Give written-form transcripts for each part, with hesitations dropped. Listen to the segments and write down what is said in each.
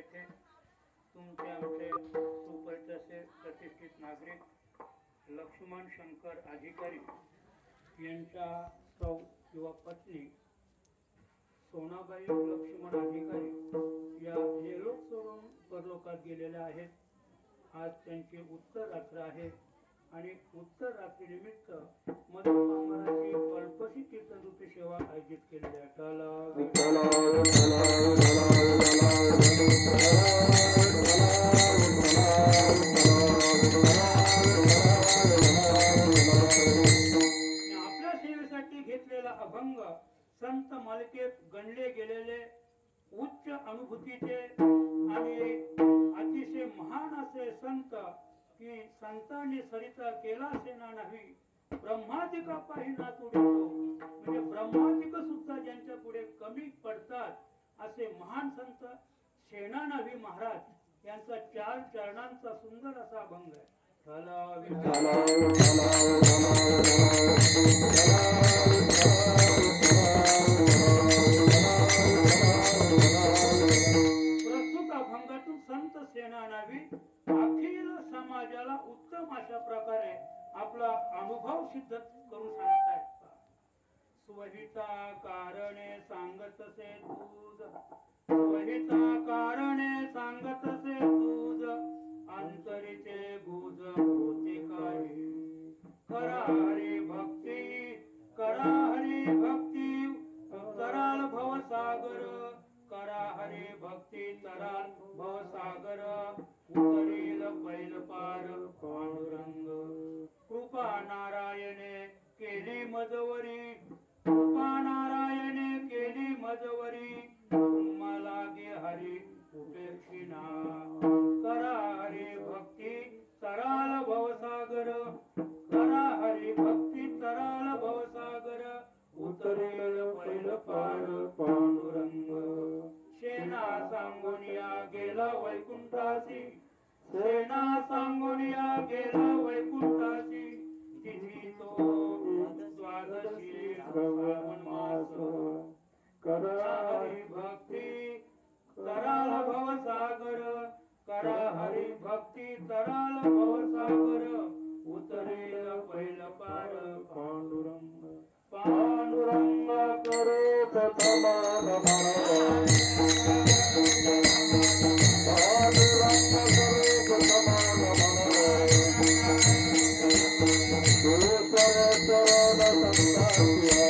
येथे तुमचे आमचे सुपरिचित प्रतिष्ठित नागरिक लक्ष्मण शंकर अधिकारी यांच्या सौ किंवा पत्नी सोनाबाई लक्ष्मण अधिकारी या येलोक सोडून परलोकात गेलेल्या आहेत. आज त्यांची उत्तर रात्र आहे आणि उत्तर रात्री निमित्त मधुमामाची अल्पशी कीर्तनरूपी सेवा आयोजित केलेली आहे. आपल्या सेवेसाठी घेतलेला अभंग संत मालिकेत गणले गेलेले उच्च अनुभूतीचे आणि अतिशय महान असे संत की संतांनी सरिता केला सेना नाही ब्रह्मादिका पाहिना तुडितो, म्हणजे ब्रह्मादिक सुद्धा ज्यांच्या पुढे कमी पडतात असे महान संत सेनानावी महाराज यांचा 4 चरणांचा सुंदर असा अभंग आहे. प्रस्तुत अभंगातून संत सेनानावी अखिल समाजाला उत्तम अशा प्रकारे आपला अनुभव सिद्ध करून सांगतायत. स्वहिता कारणे सांगतसे तुझ, स्वहिता कारणे सांगतसे तुझ, अंतरीचे गुज होते काही. करा हरी भक्ती, करा हरी भक्ती, तराल भवसागर, करा हरी भक्ती तराल भवसागर, उतरील पैल पार पांडुरंग. कृपा नारायणे केली मजवरी, कृपा नारायणे केली मजवरी, तुम्हाला गे हरी उपेक्षिना. करा हरी भक्ती तराल भवसागर, करा हरी भक्ती तराल भवसागर, उतरेल पैल पार पांडुरंग. सेना सांगोनिया गेला वैकुंठासी, सेना सांगोनिया गेला वैकुंठासी, तिथी तो द्वादशी श्रावण मास. करा हरी भक्ती तराल भवसागर, करा हरी भक्ती तराल भवसागर, उतरेल पैल पार पांडुरंग. पांडुरंग करे प्रथमान मन, पांडुरंग करे प्रथमान मन, केशव चरण संतासिया.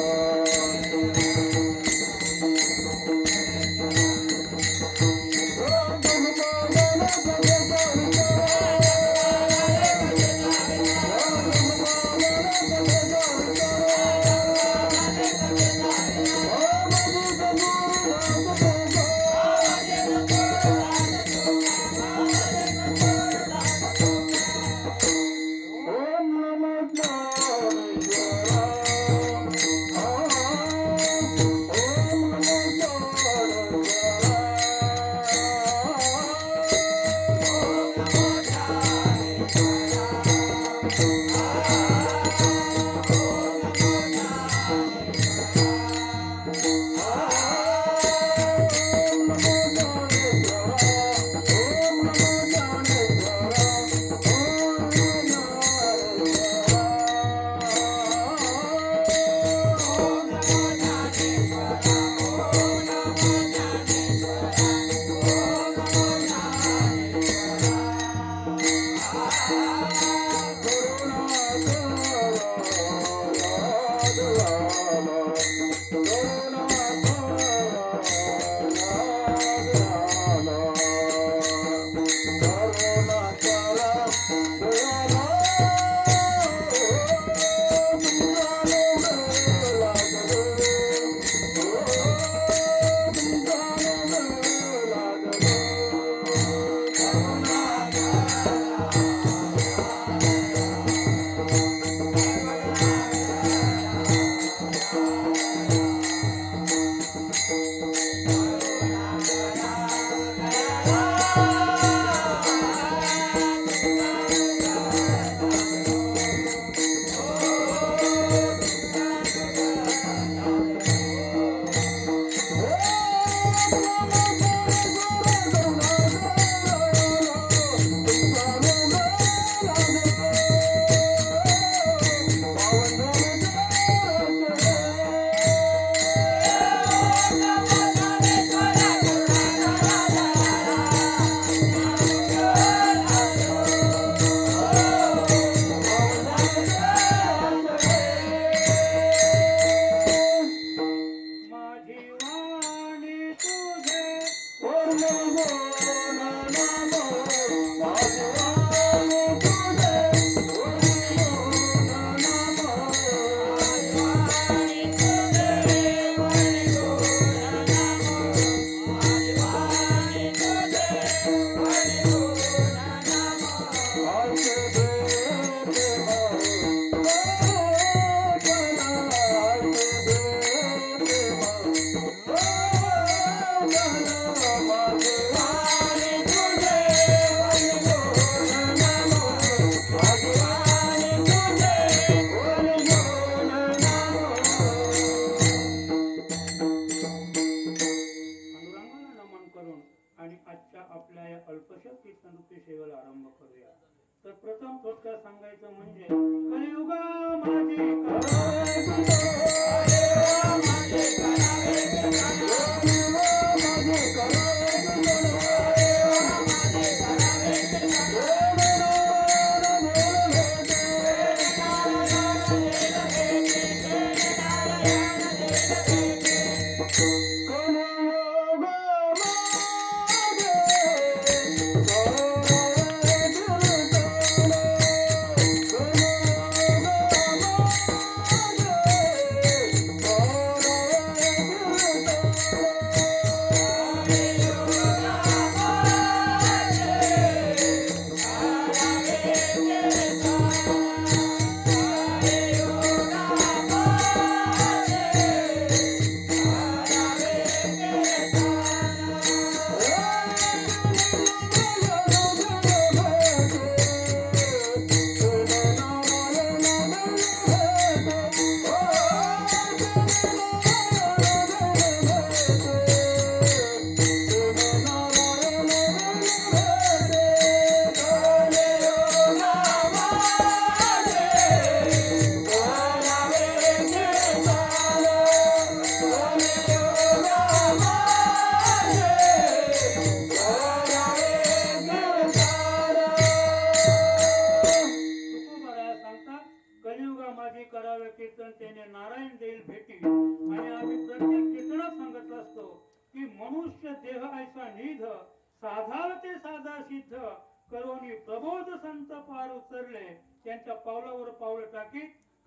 Thank you.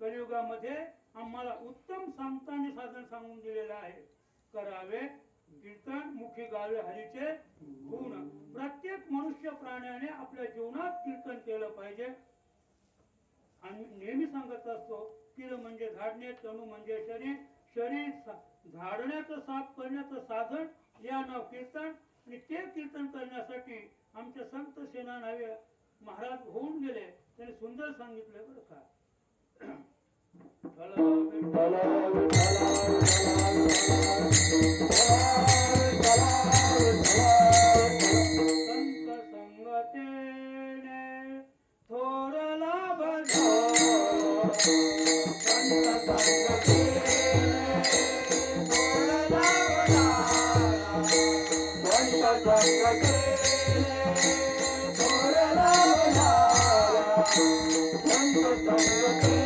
कलियुगामध्ये आम्हाला उत्तम सांगताना साधन सांगून दिलेलं आहे. करावे कीर्तन, मुखी गावे हरीचे गुण. प्रत्येक मनुष्य प्राण्याने आपल्या जीवनात कीर्तन केलं पाहिजे. आणि नेहमी सांगत असतो, किल म्हणजे झाडणे, तणू म्हणजे शरीर, शरीर झाडण्याचं साफ करण्याचं साधन या नाव कीर्तन. आणि ते कीर्तन करण्यासाठी आमचे संत सेनानावे महाराज होऊन गेले. त्यांनी सुंदर सांगितलं बरं का. संत संगतीने थोरला बजाव, संत संगतीने थोरला बजाव, संत संगतीने थोरला बजाव, संत संगतीने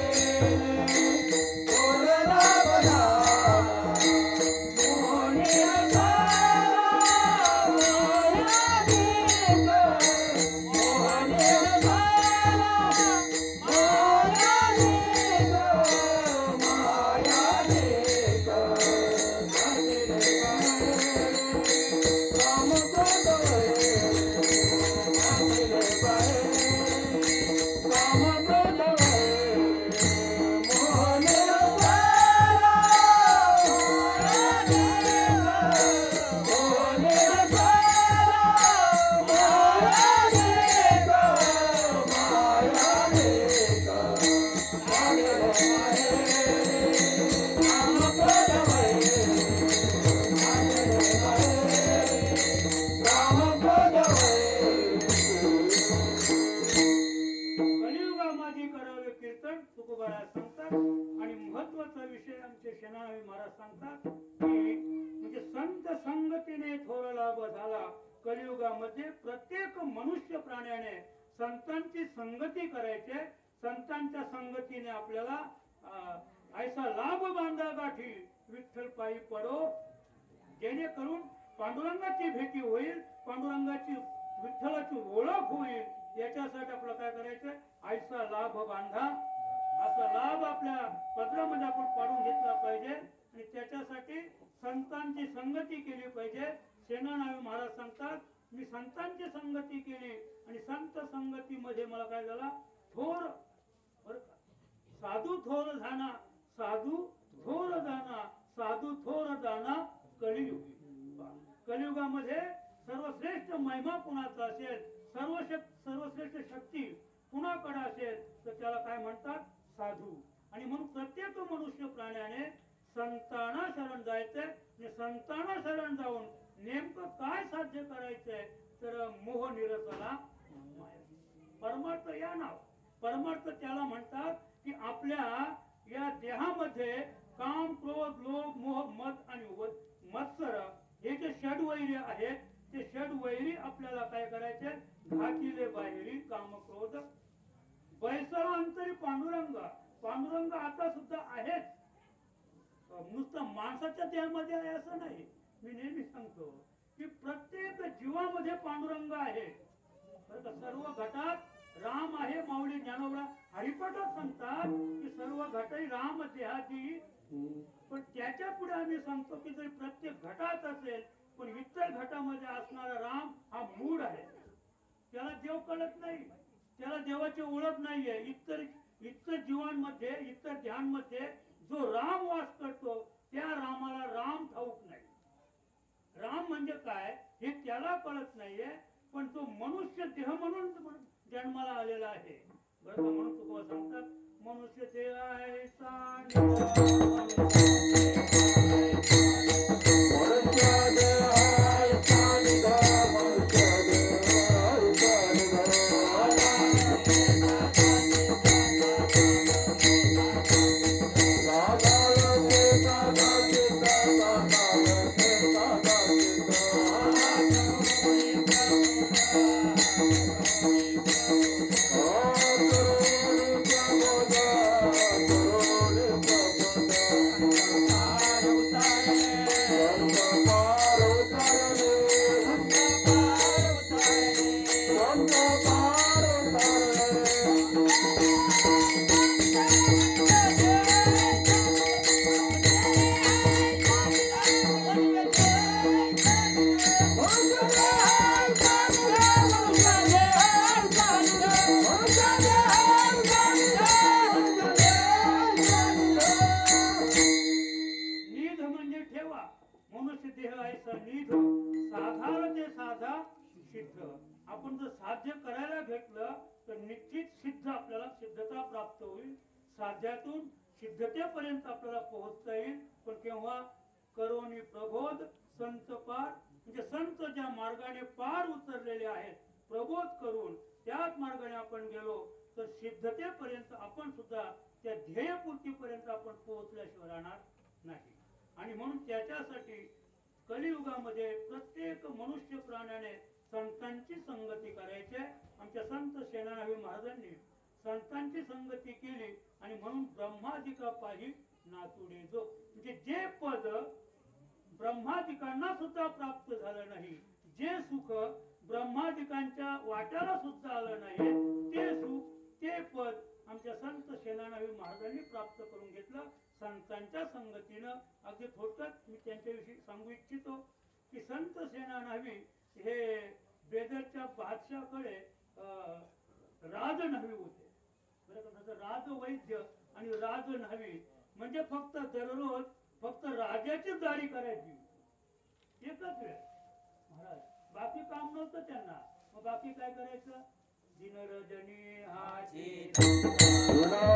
कलियुगामध्ये प्रत्येक मनुष्य प्राण्याने संतांची संगती करायचे. संतांच्या संगतीने आपल्याला ऐसा लाभ बांधा गाठी विठ्ठल पायी पडो, जेणेकरून पांडुरंगाची भेटी होईल, पांडुरंगाची विठ्ठलाची ओळख होईल। याच्यासाठी आपलं काय करायचं, आईचा लाभ बांधा असा लाभ आपल्या पदरामध्ये आपण पाडून घेतला पाहिजे। आणि त्याच्यासाठी संतांची संगती केली पाहिजे। सेनानायक महाराज सांगतात, मी संतांची संगती केली आणि संत संगतीमध्ये मला काय झाला, थोर साधू थोर जाना, साधू थोर जाना, साधू थोर जाना कलियुग। कलियुगामध्ये सर्वश्रेष्ठ महिमा कुणाचा असेल, सर्वश्रेष्ठ शक्ती कुणाकडे असेल तर त्याला काय म्हणतात, साधू। आणि म्हणून प्रत्येक मनुष्य प्राण्याने संतांना शरण जायचंय आणि संतांना शरण जाऊन नेमकं काय साध्य करायचंय तर मोह निरसला परमार्थ या नाव। परमार्थ त्याला म्हणतात की आपल्या या देहामध्ये काम क्रोध लोभ मोह मद आणि मत्सर हे जे षडवैरी आहेत, ते षडवैरी आपल्याला काय करायचे, घातिले बाहेरी काम क्रोध बैसळ अंतरी पांडुरंग। पांडुरंग आता सुद्धा आहेत, नुसतं माणसाच्या देहामध्ये आहे असं नाही। मी नेहमी सांगतो की प्रत्येक जीवामध्ये पांडुरंग आहे। सर्व घटात राम आहे। माऊली ज्ञानोबा हरिपाठात सांगतात की सर्व घटही राम देहाची, पण त्याच्या पुढे आम्ही सांगतो की जर प्रत्येक घटात असेल पण इतर घटामध्ये असणारा राम हा मूळ आहे, त्याला देव कळत नाही, त्याला देवाची ओळख नाहीये। इतर जीवांमध्ये इतर ध्यानमध्ये जो राम वास करतो त्या रामाला राम ठाऊक नाही। राम म्हणजे काय हे त्याला कळत नाहीये, पण तो मनुष्य देह म्हणून जन्माला आलेला आहे। बरं, म्हणून तुकोबा सांगतात, मनुष्य देहाचा आपण जर साध्य करायला घेतलं तर निश्चित सिद्ध आपल्याला सिद्धता प्राप्त होईल। साध्यातून सिद्धतेपर्यंत आपल्याला पोहोचता येईल। पण केव्हा, करोनी प्रबोध संत पार, म्हणजे संत ज्या मार्गाने पार उतरलेले आहेत, प्रबोध करून त्याच मार्गाने आपण गेलो तर सिद्धतेपर्यंत आपण सुद्धा त्या ध्येयपूर्तीपर्यंत आपण पोहोचल्याशिवाय राहणार नाही। आणि म्हणून त्याच्यासाठी कलियुगामध्ये प्रत्येक मनुष्य प्राण्याने संतांची संगती करायची। आमच्या संत सेनानायक महाराजांनी संतांची संगती केली आणि म्हणून ब्रह्मादिका पाही नातुडे जो, म्हणजे जे पद ब्रह्मादिकांना सुद्धा प्राप्त झालं नाही, जे सुख ब्रह्मादिकांच्या वाट्याला सुद्धा आलं नाही, ते सुख ते पद आमच्या संत सेनानायक महाराजांनी प्राप्त करून घेतलं संतांच्या संगतीनं। अगदी थोडक्यात मी त्यांच्याविषयी सांगू इच्छितो की संत सेनानायक हे बेदरच्या बादशाहकडे राजन्हावी होते। बरं, राजवैद्य आणि राजन्हावी म्हणजे फक्त दररोज फक्त राजाची दाढी करायची एकच वेळ महाराज, बाकी काम नव्हतं त्यांना। मग बाकी काय करायचं, दिन रजनी हाची गोविंदा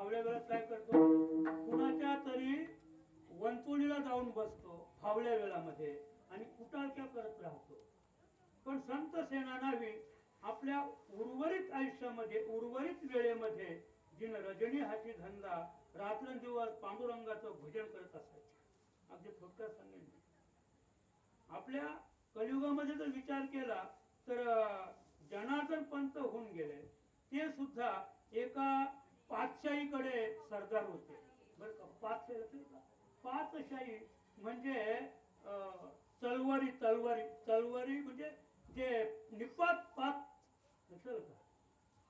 फावल्या वेळात काय करतो, कुणाच्या तरी वंचुलीला जाऊन बसतो फावल्या वेळामध्ये आणि कुटाळक्या करत राहतो. पण संत सेनानावी आपल्या उर्वरित आयुष्यामध्ये, उर्वरित वेळेमध्ये दिन रजनी हाची धंदा, रात्रंदिवस पांडुरंगाचं भजन करत असायचे. अगदी थोडक्यात सांगेन, आपल्या कलियुगामध्ये जर विचार केला तर जनार्दन पंत होऊन गेले, ते सुद्धा एका पातशाहीकडे सरदार होते. बरं का, पातशाही म्हणजे तलवारी तलवारी तलवारी म्हणजे जे निपात पात नसेल का,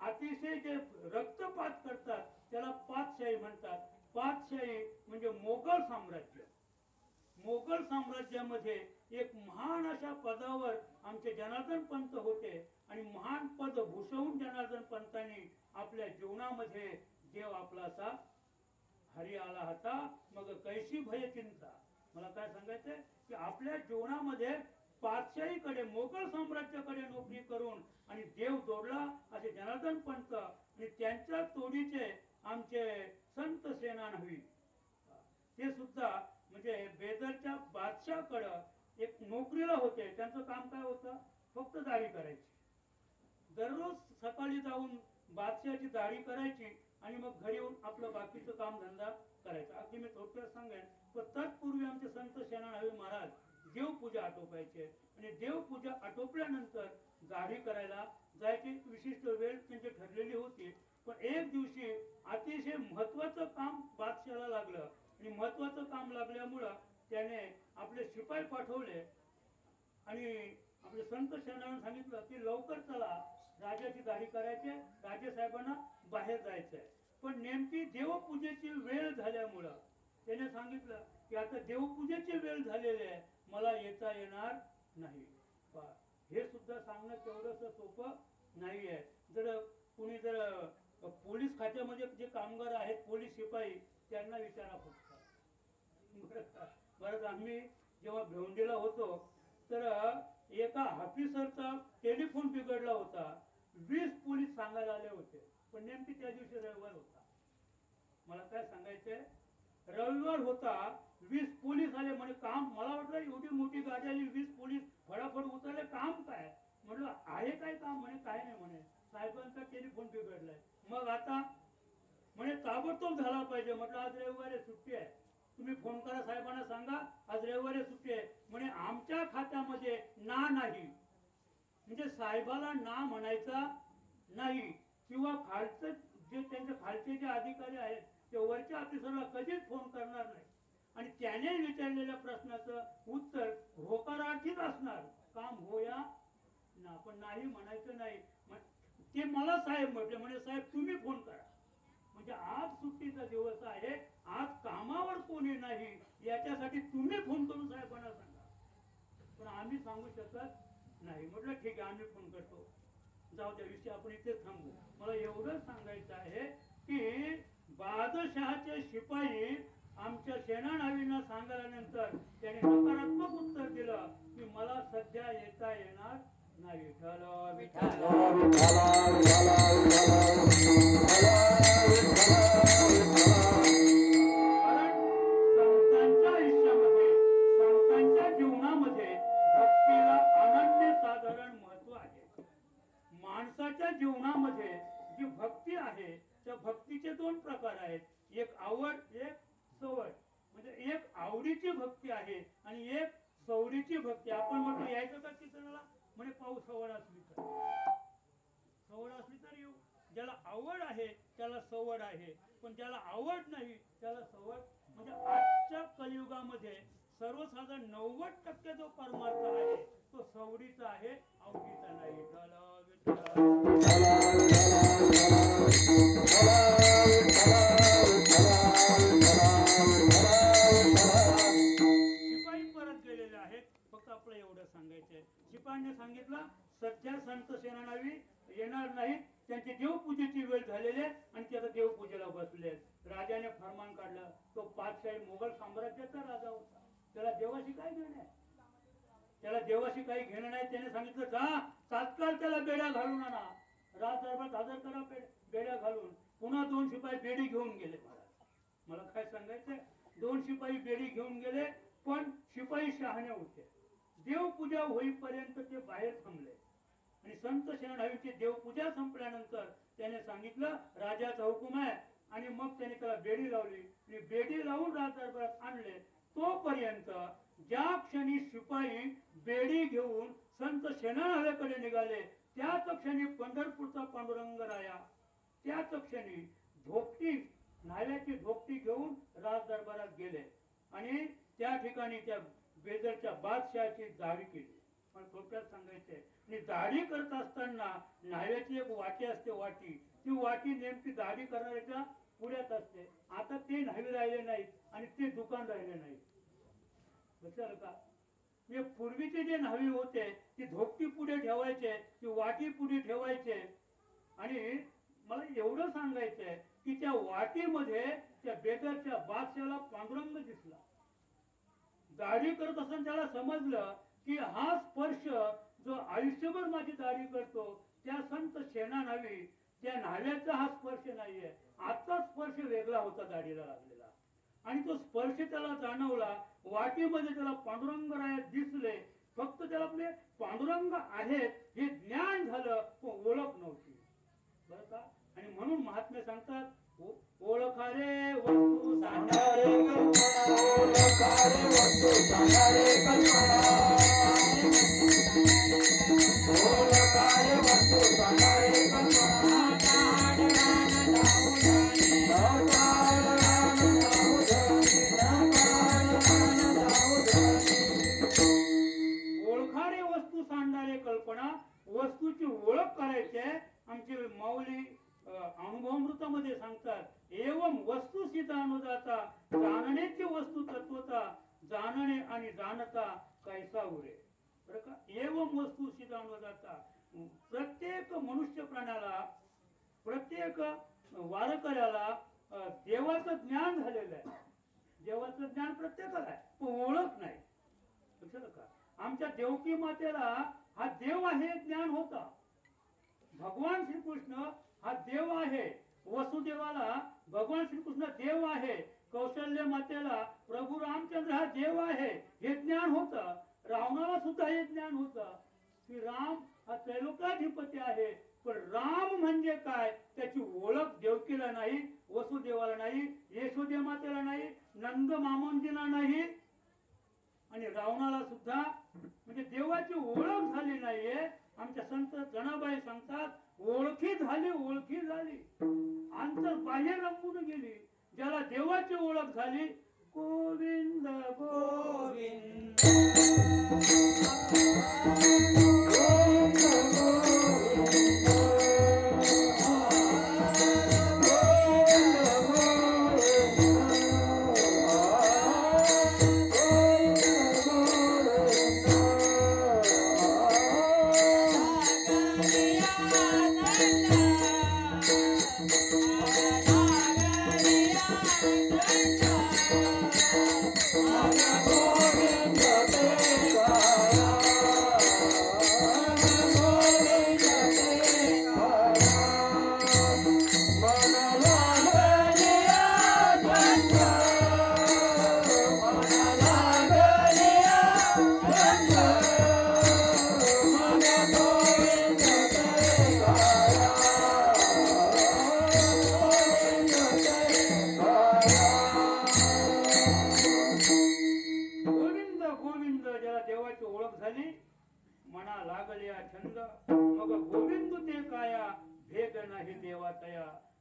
अतिशय जे रक्तपात करतात त्याला पातशाही म्हणतात. पातशाही म्हणजे मोगल साम्राज्य. मोगल साम्राज्यामध्ये एक महान अशा पदावर आमचे जनार्दन पंत होते आणि महान पद भूषवून जनार्दन पंतांनी आपल्या जीवनामध्ये देव आपलासा हरी आला होता मग कैसी भय चिंता. मला काय सांगायचंय की आपल्या जीवनामध्ये पातशाहीकडे, मोगल साम्राज्याकडे नोकरी करून आणि देव जोडला असे जनार्दन पंत आणि त्यांच्या तोडीचे आमचे संत सेनानावी, ते सुद्धा म्हणजे बेदरच्या बादशाहकडं एक नोकरीला होते. त्यांचं काम काय होतं, फक्त दाढी करायची. दररोज सकाळी जाऊन बादशाहची दाढी करायची आणि मग घरी येऊन आपलं बाकीचं काम धंदा करायचा. अगदी मी थोडक्यात सांगेन, पण तत्पूर्वी आमचे संत सेनानावी महाराज देवपूजा आटोपायचे आणि देवपूजा आटोपल्यानंतर दाढी करायला जायची. विशिष्ट वेळ त्यांची ठरलेली होती. पण एक दिवशी अतिशय महत्वाचं काम बादशाहाला लागलं आणि महत्वाचं काम लागल्यामुळं त्याने आपले शिपाई पाठवले आणि आपले संत सेनानांना सांगितलं की लवकर चला, राजाची दाढी करायची, राजेसाहेबांना बाहेर जायचंय. पण नेमकी देवपूजेची वेळ झाल्यामुळं त्याने सांगितलं की आता देवपूजेची वेळ झालेली आहे, मला येता येणार नाही. हे सुद्धा सांगणं तेवढंच सोपं नाहीये. जर कुणी जर पोलीस खात्यामध्ये जे कामगार आहेत, पोलीस शिपाई, त्यांना विचारा फक्त. बरं, आम्ही जेव्हा भिवंडीला होतो तर एका ऑफिसरचा टेलिफोन बिघडला होता. 20 पोलीस सांगायला आले होते, पण नेमकी त्या दिवशी रविवार होता. मला काय सांगायचंय, रविवार होता, 20 पोलीस आले. म्हणे काम, मला वाटलं एवढी मोठी गाडी आली, 20 पोलीस फटाफट उतरले, काम काय? म्हटलं आहे काय काम? म्हणे काय नाही, म्हणे साहेबांचा टेलिफोन बिघडलाय. मग आता म्हणे ताबडतोब झाला पाहिजे. म्हटलं आज रविवार आहे, सुट्टी आहे, तुम्ही फोन करा साहेबांना, सांगा आज रविवारी सुट्टी आहे. म्हणे आमच्या खात्यामध्ये ना नाही, म्हणजे साहेबाला ना म्हणायचा नाही किंवा खालचं जे त्यांचे खालचे जे अधिकारी आहेत ते वरच्या ऑफिसरला कधीच फोन करणार नाही आणि त्याने विचारलेल्या प्रश्नाचं उत्तर होकारार्थीच असणार, काम हो या ना, पण नाही म्हणायचं नाही. ते मला साहेब म्हटले, म्हणजे साहेब तुम्ही फोन करा. म्हणजे आज सुट्टीचा दिवस आहे, आज कामावर कोणी नाही, याच्यासाठी तुम्ही फोन करून साहेबांना सांगा. पण आम्ही सांगू शकत नाही. म्हटलं ठीक आहे, आम्ही फोन करतो, जाऊ त्या विषयी आपण इथे थांबू. मला एवढंच सांगायचं आहे की बादशहाचे शिपाई आमच्या सेनानावींना सांगितल्यानंतर त्याने नकारात्मक उत्तर दिलं की मला सध्या येता येणार नाही. कारण संतांच्या आयुष्यामध्ये, संतांच्या जीवनामध्ये भक्तीला अनन्यसाधारण महत्व आहे. माणसाच्या जीवनामध्ये जी भक्ती आहे त्या भक्तीचे 2 प्रकार आहेत, एक आवड, एक सवड. म्हणजे एक आवडीची भक्ती आहे आणि एक सवडीची भक्ती. आपण म्हटलं यायचं का कीर्तनाला, म्हणजे पाऊस सवड असली तर, सवड असली तर येऊ. ज्याला आवड आहे त्याला सवड आहे, पण ज्याला आवड नाही त्याला सवड. म्हणजे आजच्या कलियुगामध्ये सर्वसाधारण 90% जो परमार्थ आहे तो सवडीचा आहे, आवडीचा नाही. शिपाई परत गेलेले आहेत. फक्त आपलं एवढं सांगायचंय, शिपाईने सांगितलं सध्या संत सेनानावी येणार नाहीत, त्यांची देवपूजेची वेळ झालेली आहे आणि ते आता देवपूजेला बसले. राजाने फरमान काढलं. तो पातशाही मोगल साम्राज्याचा राजा होता, त्याला देवाशी काय घेणं आहे, त्याला देवाशी काही घेणं नाही. त्याने सांगितलं जा तात्काळ त्याला बेड्या घालून आणा, राज दरबारात हजर करा बेड्या घालून. पुन्हा 2 शिपाई बेडी घेऊन गेले. मला काय सांगायचंय, 2 शिपाई बेडी घेऊन गेले, पण शिपाई शहाणे होते. देवपूजा होईपर्यंत ते बाहेर थांबले आणि संत शनावीची देवपूजा संपल्यानंतर त्याने सांगितलं राजाचा हुकूम आहे, आणि मग त्याने त्याला बेडी लावली आणि बेडी लावून राजदरबारात आणले. तोपर्यंत ज्या क्षणी शिपाई बेडी घेऊन संत शेणाळ्याकडे निघाले, त्याच क्षणी पंढरपूरचा पांडुरंग राया त्याच क्षणी धोपटी न्हाव्याची धोपटी घेऊन राजदरबारात गेले आणि त्या ठिकाणी त्या बेदरच्या बादशहाची दाढी केली. पण थोडक्यात सांगायचंय, आणि दाढी करत असताना न्हाव्याची एक वाटी असते, वाटी, ती वाटी नेमकी दाढी करणाऱ्याच्या पुढ्यात असते. आता ते न्हावी राहिले नाहीत आणि ते दुकान राहिले नाही. लक्षात का? म्हणजे पूर्वीचे जे न्हावी होते ती धोपटी पुढे ठेवायचे, ती वाटी पुढे ठेवायचे. आणि मला एवढं सांगायचंय की त्या वाटीमध्ये त्या बेदरच्या बादशाला पांडुरंग दिसला. दाढी करत असताना त्याला समजलं की हा स्पर्श जो आयुष्यभर माझी दाढी करतो त्या संत शेणा न्हावी, त्या न्हाव्याचा हा स्पर्श नाहीये. आजचा स्पर्श वेगळा होता दाढीला लागलेला, आणि तो स्पर्श त्याला जाणवला. वाटीमध्ये त्याला पांडुरंग राय दिसले. फक्त त्याला आपले पांडुरंग आहेत हे ज्ञान झालं, पण ओळख नव्हती. बरं का? आणि म्हणून महात्मे सांगतात, ओळखा रे वस्तू सांगा रे कल्पना, ओळखा रे वस्तू सांगा रे कल्पना, ओळखा रे वस्तू सांगा रे कल्पना. ओळखारे वस्तू सांगणारे कल्पना, वस्तूची ओळख करायची आहे. आमचे माऊली अनुभवामृतामध्ये सांगतात, एवं वस्तू सिद्धानुदाता, जाणण्याची वस्तू तत्वता, जाणणे आणि जाणता कैसा उरे. बरं का? एवं वस्तू सिद्धानुदाता, प्रत्येक मनुष्य प्राण्याला, प्रत्येक वारकऱ्याला देवाचं ज्ञान झालेलं आहे. देवाचं ज्ञान प्रत्येकाला आहे, पण ओळख नाही. लक्षात का? आमच्या देवकी मातेला हा देव आहे ज्ञान होता. भगवान श्रीकृष्ण हा देव आहे. वसुदेवाला भगवान श्रीकृष्ण देव आहे. कौशल्य मातेला प्रभू रामचंद्र हा देव आहे हे ज्ञान होतं. रावणाला सुद्धा हे ज्ञान होतं की राम हा त्रैलोक्याधिपती आहे. पण राम म्हणजे काय त्याची ओळख देवकीला नाही, वसुदेवाला नाही, यशोदे मातेला नाही, नंद मामोंजीला नाही, आणि रावणाला सुद्धा म्हणजे देवाची ओळख झाली नाहीये. आमच्या संत जनाबाई सांगतात, ओळखी झाली, ओळखी झाली, अंतर बाह्य रंगून गेली. ज्याला देवाची ओळख झाली, गोविंद गोविंद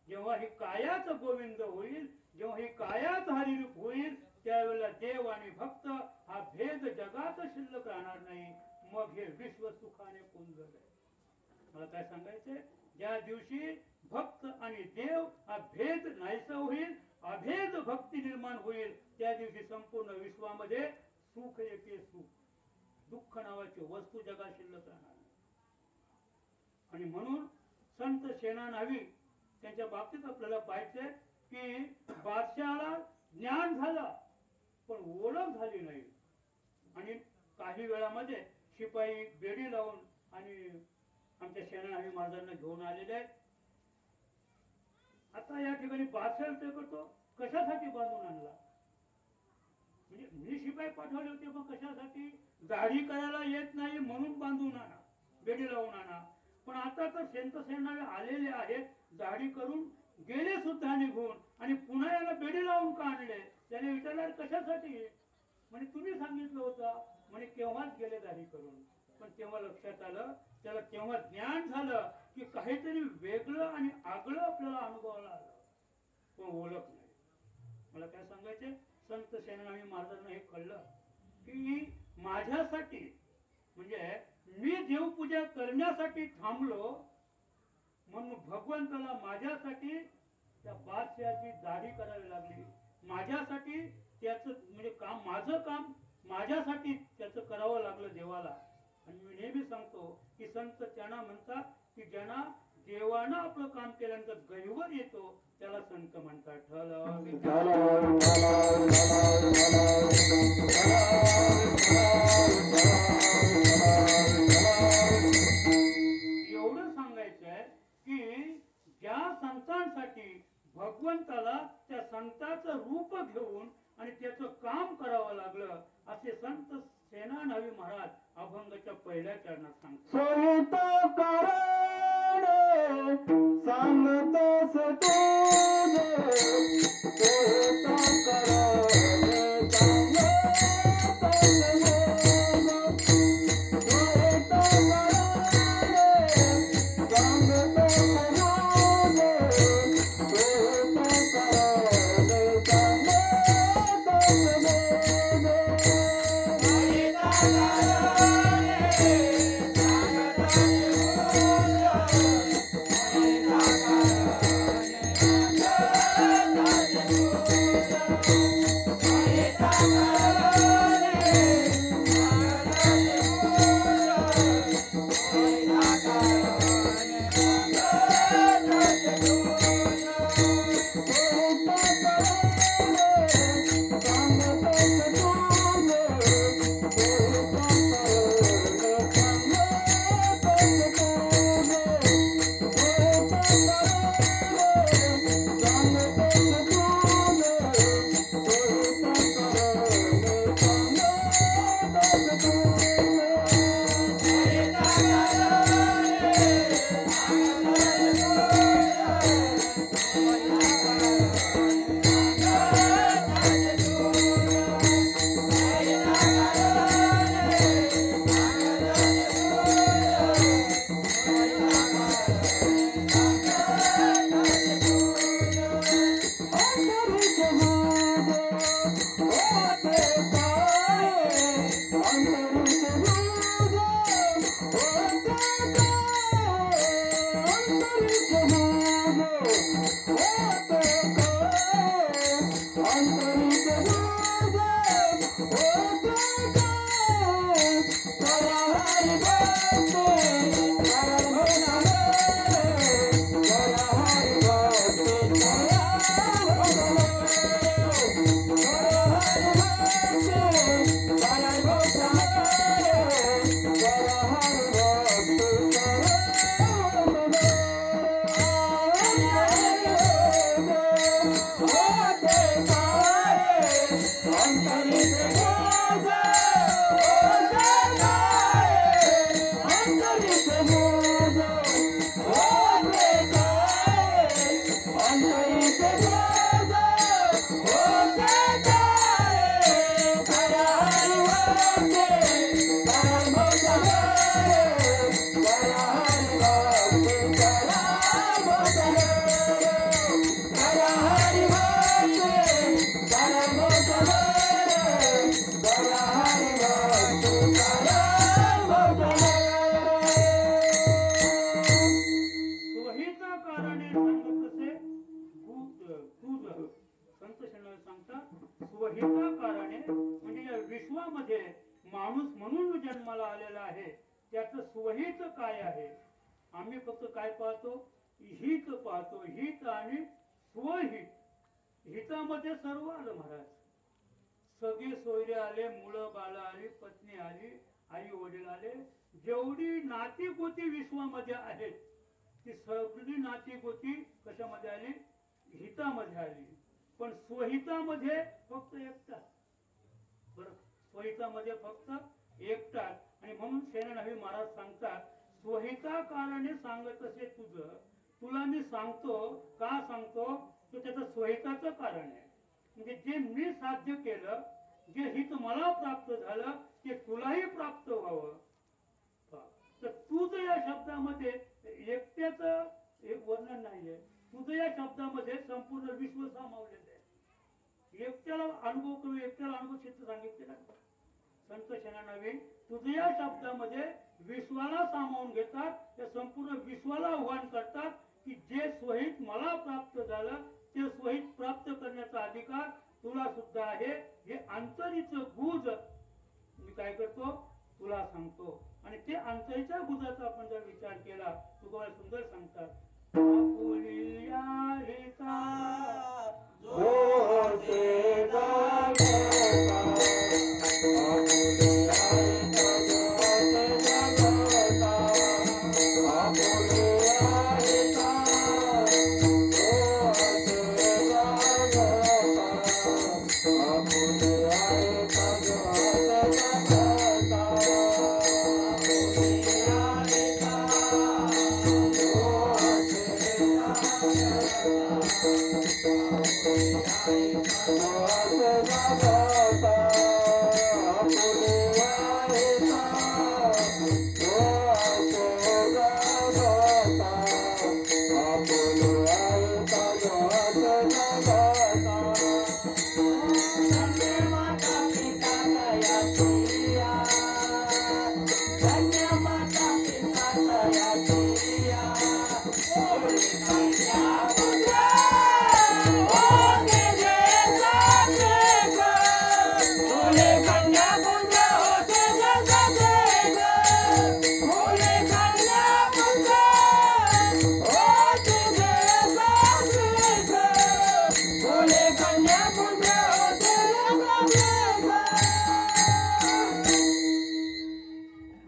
जेव्हा ही कायाच गोविंद होईल, जेव्हा ही कायाच हरिरूप होईल, त्यावेळेला देव आणि भक्त हा भेद जगात शिल्लक राहणार नाही. मग हे विश्व सुखाने पुंजल आहे. मला काय सांगायचंय, ज्या दिवशी भक्त आणि देव हा भेद नाहीसा होईल, अभेद भक्ती निर्माण होईल, त्या दिवशी संपूर्ण विश्वामध्ये सुख येते. सुख, दुःख नावाची वस्तू जगात शिल्लक राहणार नाही. आणि म्हणून संत शेणा न्हावी त्यांच्या बाबतीत आपल्याला पाहायचंय की बादशहाला ज्ञान झालं पण ओळख झाली नाही. आणि काही वेळामध्ये शिपाई बेडी लावून आणि आमच्या शेणा न्हावी महाराजांना घेऊन आलेले आहेत. आता या ठिकाणी बादशाह ते करतो कशासाठी बांधून आणला? म्हणजे मी शिपाई पाठवले होते पण कशासाठी? दाढी करायला येत नाही म्हणून बांधून आणा, बेडी लावून आणा. पण आता तर संत सेनानी आलेले आहेत, दाढी करून गेले सुद्धा निघून, आणि पुन्हा याला बेडी लावून का आणले? त्याने विचारलं कशासाठी? म्हणजे तुम्ही सांगितलं होतं. म्हणजे केव्हाच गेले दाढी करून. पण तेव्हा लक्षात आलं, त्याला तेव्हा ज्ञान झालं की काहीतरी वेगळं आणि आगळं आपल्याला अनुभवाला आलं, पण ओळख नाही. मला काय सांगायचे, संत सेनानी महाराजांना हे कळलं की माझ्यासाठी, म्हणजे मी देवपूजा करण्यासाठी थांबलो म्हणून भगवंताला माझ्यासाठी त्या बादशाहाची दाढी करावी लागली. माझ्यासाठी त्याचं म्हणजे काम, माझं काम माझ्यासाठी त्याचं करावं लागलं देवाला. आणि मी नेहमी सांगतो की संत त्यांना म्हणतात की ज्यांना देवानं आपलं काम केल्यानंतर गहिवर येतो त्याला संत म्हणतात. एवढं सांगायचंय की ज्या संतांसाठी भगवंताला त्या संताचं रूप घेऊन आणि त्याचं काम करावं लागलं, असे संत सेनानी महाराज अभंगाच्या पहिल्या चरणात सांगतात. सोयीत कारण सांगतोस तुझे, सोयीत कारण सांगतोस माणूस म्हणून जन्माला आलेला आहे, त्याचं स्वहित काय आहे? आम्ही फक्त काय पाहतो? हित पाहतो, हित आणि स्वहित. हितामध्ये सर्व आलं महाराज. सगळे सोयरे आले, मुलं बाळ आली, पत्नी आली, आई वडील आले, जेवढी नाती गोती विश्वामध्ये आहेत ती सगळी नाती गोती कशामध्ये आली? हितामध्ये आली, पण स्वहितामध्ये फक्त एकटाच. बरं, स्वहितामध्ये फक्त एकटाच. आणि म्हणून सेनानावी महाराज सांगतात, स्वहिता कारणे सांगत असे तुझं, तुला मी सांगतो. का सांगतो? तर त्याचं स्वहिताचं कारण आहे. म्हणजे जे मी साध्य केलं, जे हित मला प्राप्त झालं, ते तुलाही प्राप्त व्हावं. तर तुझं या शब्दामध्ये एकट्याचं एक वर्णन नाहीये. तुझं या शब्दामध्ये संपूर्ण विश्व सामावलेलं आहे. एकट्याला अनुभव करू, एकट्याला अनुभव क्षेत्र सांगितलेलं आहे. संत सेनानावी तुझं या शब्दामध्ये विश्वाला सामावून घेतात, त्या संपूर्ण विश्वाला आव्हान करतात की जे स्वहित मला प्राप्त झालं, ते स्वहित प्राप्त करण्याचा अधिकार तुला सुद्धा आहे. हे अंतरीचं गुज मी काय करतो, तुला सांगतो. आणि ते अंतरीच्या गुजाचा आपण जर विचार केला, तुकोबा सुंदर सांगतात, आपुलिया हिता जो ते जागता, आपुलिया हिता जो ते जागता, आपुलिया हिता जो ते जागता, आपुलिया हिता जो ते जागता,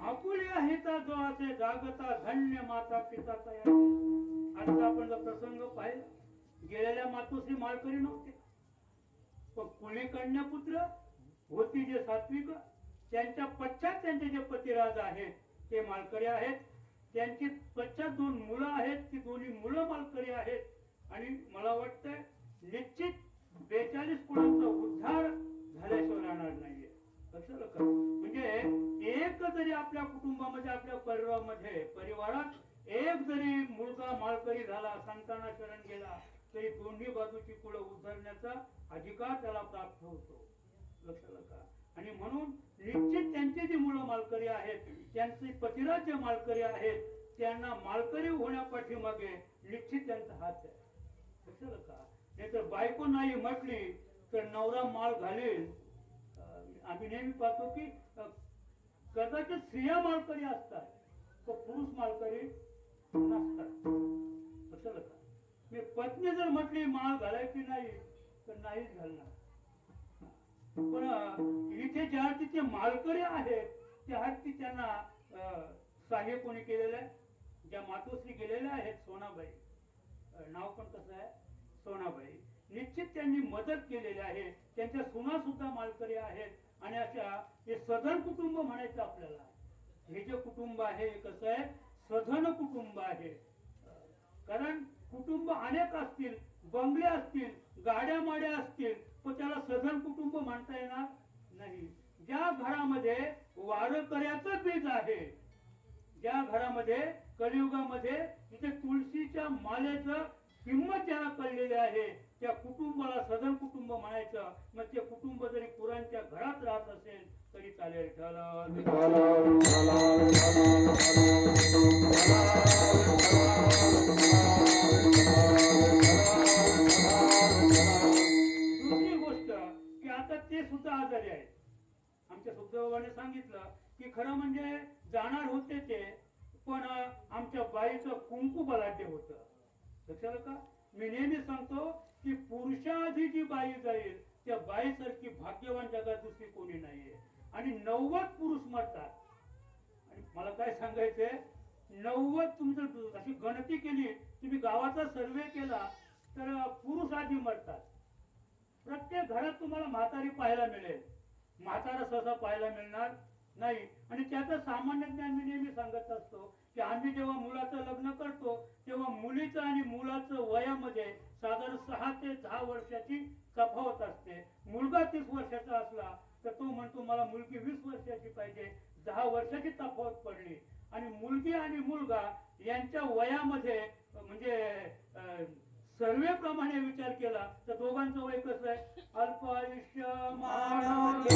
आपुलिया हिता जागता धन्य माता पिता तया. आता आपण जर प्रसंग पाहिला, गेलेल्या मातोश्री माळकरी नव्हते, पण कुली कन्या पुत्र होती जे सात्विक, त्यांच्या पश्चात त्यांचे जे पतिराज आहेत ते माळकरी आहेत. त्यांची पश्चात 2 मुलं आहेत, ती दोन्ही मुलं माळकरी आहेत. आणि मला वाटतंय निश्चित 42 कुळांचा उद्धार झाल्याशिवाय राहणार नाहीये. लक्षात का? म्हणजे एक जरी आपल्या कुटुंबामध्ये, आपल्या परिवारात एक जरी मुलगा माळकरी झाला, संतांना शरण गेला, तरी दोन्ही बाजूची कुळ उद्धरण्याचा अधिकार त्याला प्राप्त होतो. लक्षात का? आणि म्हणून निश्चित त्यांची जी मुलं माळकरी आहेत, त्यांचे पतिराज जे माळकरी आहेत, त्यांना माळकरी होण्यापाठीमागे निश्चित त्यांचा हात आहे. लक्षात का? नाहीतर बायको नाही म्हटली तर नवरा माळ घालेल. आम्ही नेहमी पाहतो की कदाचित स्त्रिया माळकरी असतात, तर पुरुष माळकरी नसतात. लक्षात का? मी पत्नी जर म्हटली माळ घालायची नाही तर नाहीच घालणार. पण इथे ज्या तिथे माळकरी आहेत, त्या हत्ती त्यांना सहाय्य कोणी केलेलं आहे? ज्या मातोश्री गेलेल्या आहेत, सोनाबाई, नाव पण कसं आहे, सोनाबाई, निश्चित त्यांनी मदत केलेली आहे. त्यांच्या सुना सुद्धा माळकरी आहेत. आणि अशा हे सधन कुटुंब म्हणायचं आपल्याला. हे जे कुटुंब आहे कसं आहे, सधन कुटुंब आहे. कारण कुटुंब अनेक असतील, बंगले असतील, गाड्या माड्या असतील, पण त्याला सधन कुटुंब म्हणता येणार नाही. ज्या घरामध्ये वारकऱ्याचं बीज आहे, ज्या घरामध्ये कलियुगामध्ये जिथे तुळशीच्या मालेचं किंमत ज्याला कळलेली आहे, त्या कुटुंबाला सधन कुटुंब म्हणायचं. मग ते कुटुंब जरी पुरांच्या घरात राहत असेल तरी चालेल. दुसरी गोष्ट की आता ते सुद्धा आजारी आहेत. आमच्या सुखदेवाने सांगितलं की खरं म्हणजे जाणार होते ते, पण आमच्या बाईचं कुंकू बलाढ्य होतं. लक्षात का? मी नेहमी सांगतो की पुरुषाआधी जी बाई जाईल त्या बाईसारखी भाग्यवान जगात दुसरी कोणी नाहीये. आणि 90 पुरुष मरतात. आणि मला काय सांगायचंय, 90 तुमचं अशी गणती केली, तुम्ही गावाचा सर्वे केला तर पुरुष आधी मरतात. प्रत्येक घरात तुम्हाला म्हातारी पाहायला मिळेल, म्हातारा सहसा पाहायला मिळणार नाही. आणि त्याचं सामान्य ज्ञान मी नेहमी सांगत असतो की आम्ही जेव्हा मुलाचं लग्न करतो तेव्हा मुलीचं आणि मुलाचं वयामध्ये साधारण 6 ते 10 वर्षाची तफावत असते. मुलगा 30 वर्षाचा असला तर तो म्हणतो मला मुलगी 20 वर्षाची पाहिजे. 10 वर्षाची तफावत पडली. आणि मुलगी आणि मुलगा यांच्या वयामध्ये म्हणजे सर्वेप्रमाणे विचार केला तर दोघांचं वय कसं आहे? अल्प आयुष्य मानव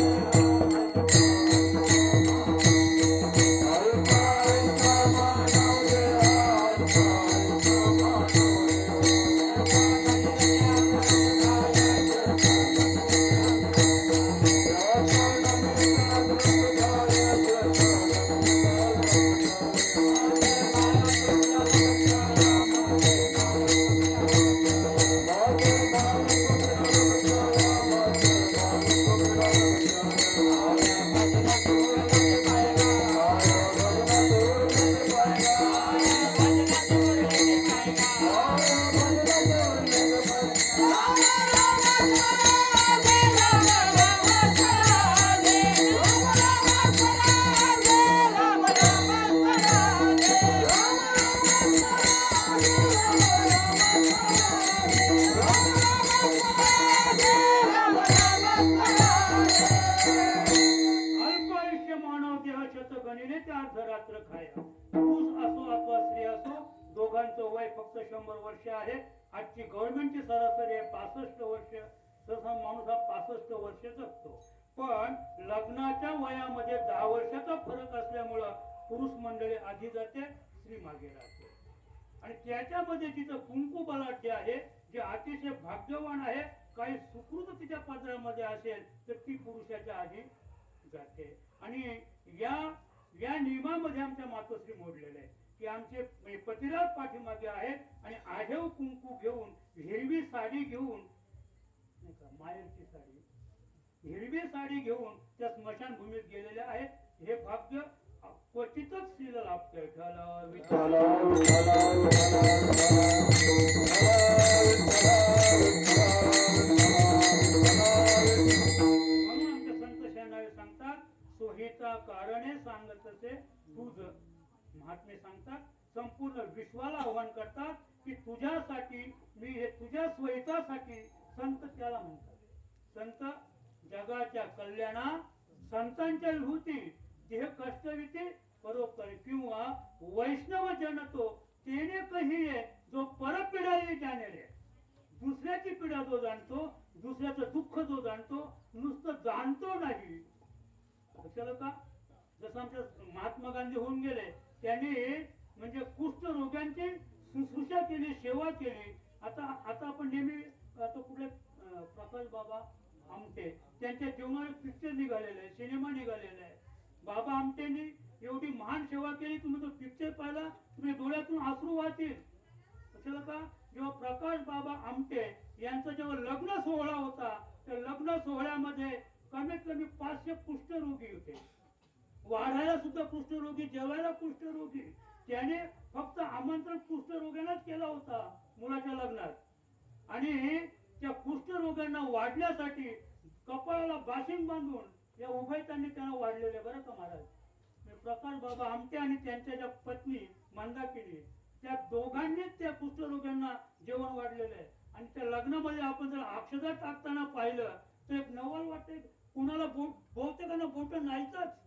अर्धरात्र खाया. पुरुष असो अथवा स्त्री असो दोघांचं वय फक्त 100 वर्ष आहे. आजची गव्हर्नमेंटची सरासरी आहे 65 वर्ष. तसा माणूस हा 65 वर्ष जगतो. पण लग्नाच्या वयामध्ये 10 वर्षाचा फरक असल्यामुळं पुरुष मंडळी आधी जाते, स्त्री मागे राहते. आणि त्याच्यामध्ये जिथं कुंकू बलाढ्य आहे, जे अतिशय भाग्यवान आहे, काही सुकृत तिच्या पात्रामध्ये असेल तर ती पुरुषाच्या आधी जाते. आणि या नियमामध्ये आमच्या मातोश्री मोडलेल्या आहेत की आमचे पतिराज पाठीमागे आहेत आणि आढेव कुंकू घेऊन, हिरवी साडी घेऊन, नाही का मायरची साडी, हिरवी साडी घेऊन त्या स्मशानभूमीत गेलेले आहेत. हे भाग्य क्वचितच स्त्रीला लाभतंय. म्हणून आमच्या संत शरणावे सांगतात सोहिता कारणे सांगतसे तुझ. महात्मे सांगतात संपूर्ण विश्वाला आव्हान करतात की तुझ्यासाठी मी हे तुझ्या स्वहितासाठी. संत त्याला म्हणतात. संत जगाच्या कल्याणा संतांच्या विभूती देह कष्टविते परोपकारी किंवा वैष्णव जनतो तेने कहिये जो परपीडाही जाणेले. दुसऱ्याची पीडा जो जाणतो, दुसऱ्याचं दुःख जो जाणतो, नुसतं जाणतो नाही. कशाला का? जसं आमच्या महात्मा गांधी होऊन गेले, त्यांनी म्हणजे कुष्ठ रोग्यांची शुश्रूषा केली, सेवा केली. आता आपण नेहमी आता कुठले प्रकाश बाबा आमटे त्यांच्या जीवनावर पिक्चर निघालेले आहे, सिनेमा निघालेला आहे. बाबा आमटेंनी एवढी महान सेवा केली, तुम्ही तो पिक्चर पाहिला, तुम्ही डोळ्यातून अश्रू वाहतील. कशाला का? जेव्हा प्रकाश बाबा आमटे यांचा जेव्हा लग्न सोहळा होता, त्या लग्न सोहळ्यामध्ये कमीत कमी 500 कुष्ठरोगी होते. वाढायला सुद्धा कुष्ठरोगी, जेवायला कुष्ठरोगी. त्याने फक्त आमंत्रण कुष्ठरोग्यांनाच केला होता मुलाच्या लग्नात. आणि त्या कुष्ठरोग्यांना वाढण्यासाठी कपाळाला बाशिंग बांधून या उभयतांनी त्यांना वाढलेले. बरं का महाराज, प्रकाश बाबा आमटे आणि त्यांच्या ज्या पत्नी मंदाकिनी, त्या दोघांनीच त्या कुष्ठरोग्यांना जेवण वाढलेलं आहे. आणि त्या लग्नामध्ये आपण जर अक्षता टाकताना पाहिलं तर एक नवल वाटते, कुणाला बहुतेकांना बोट नाहीतच.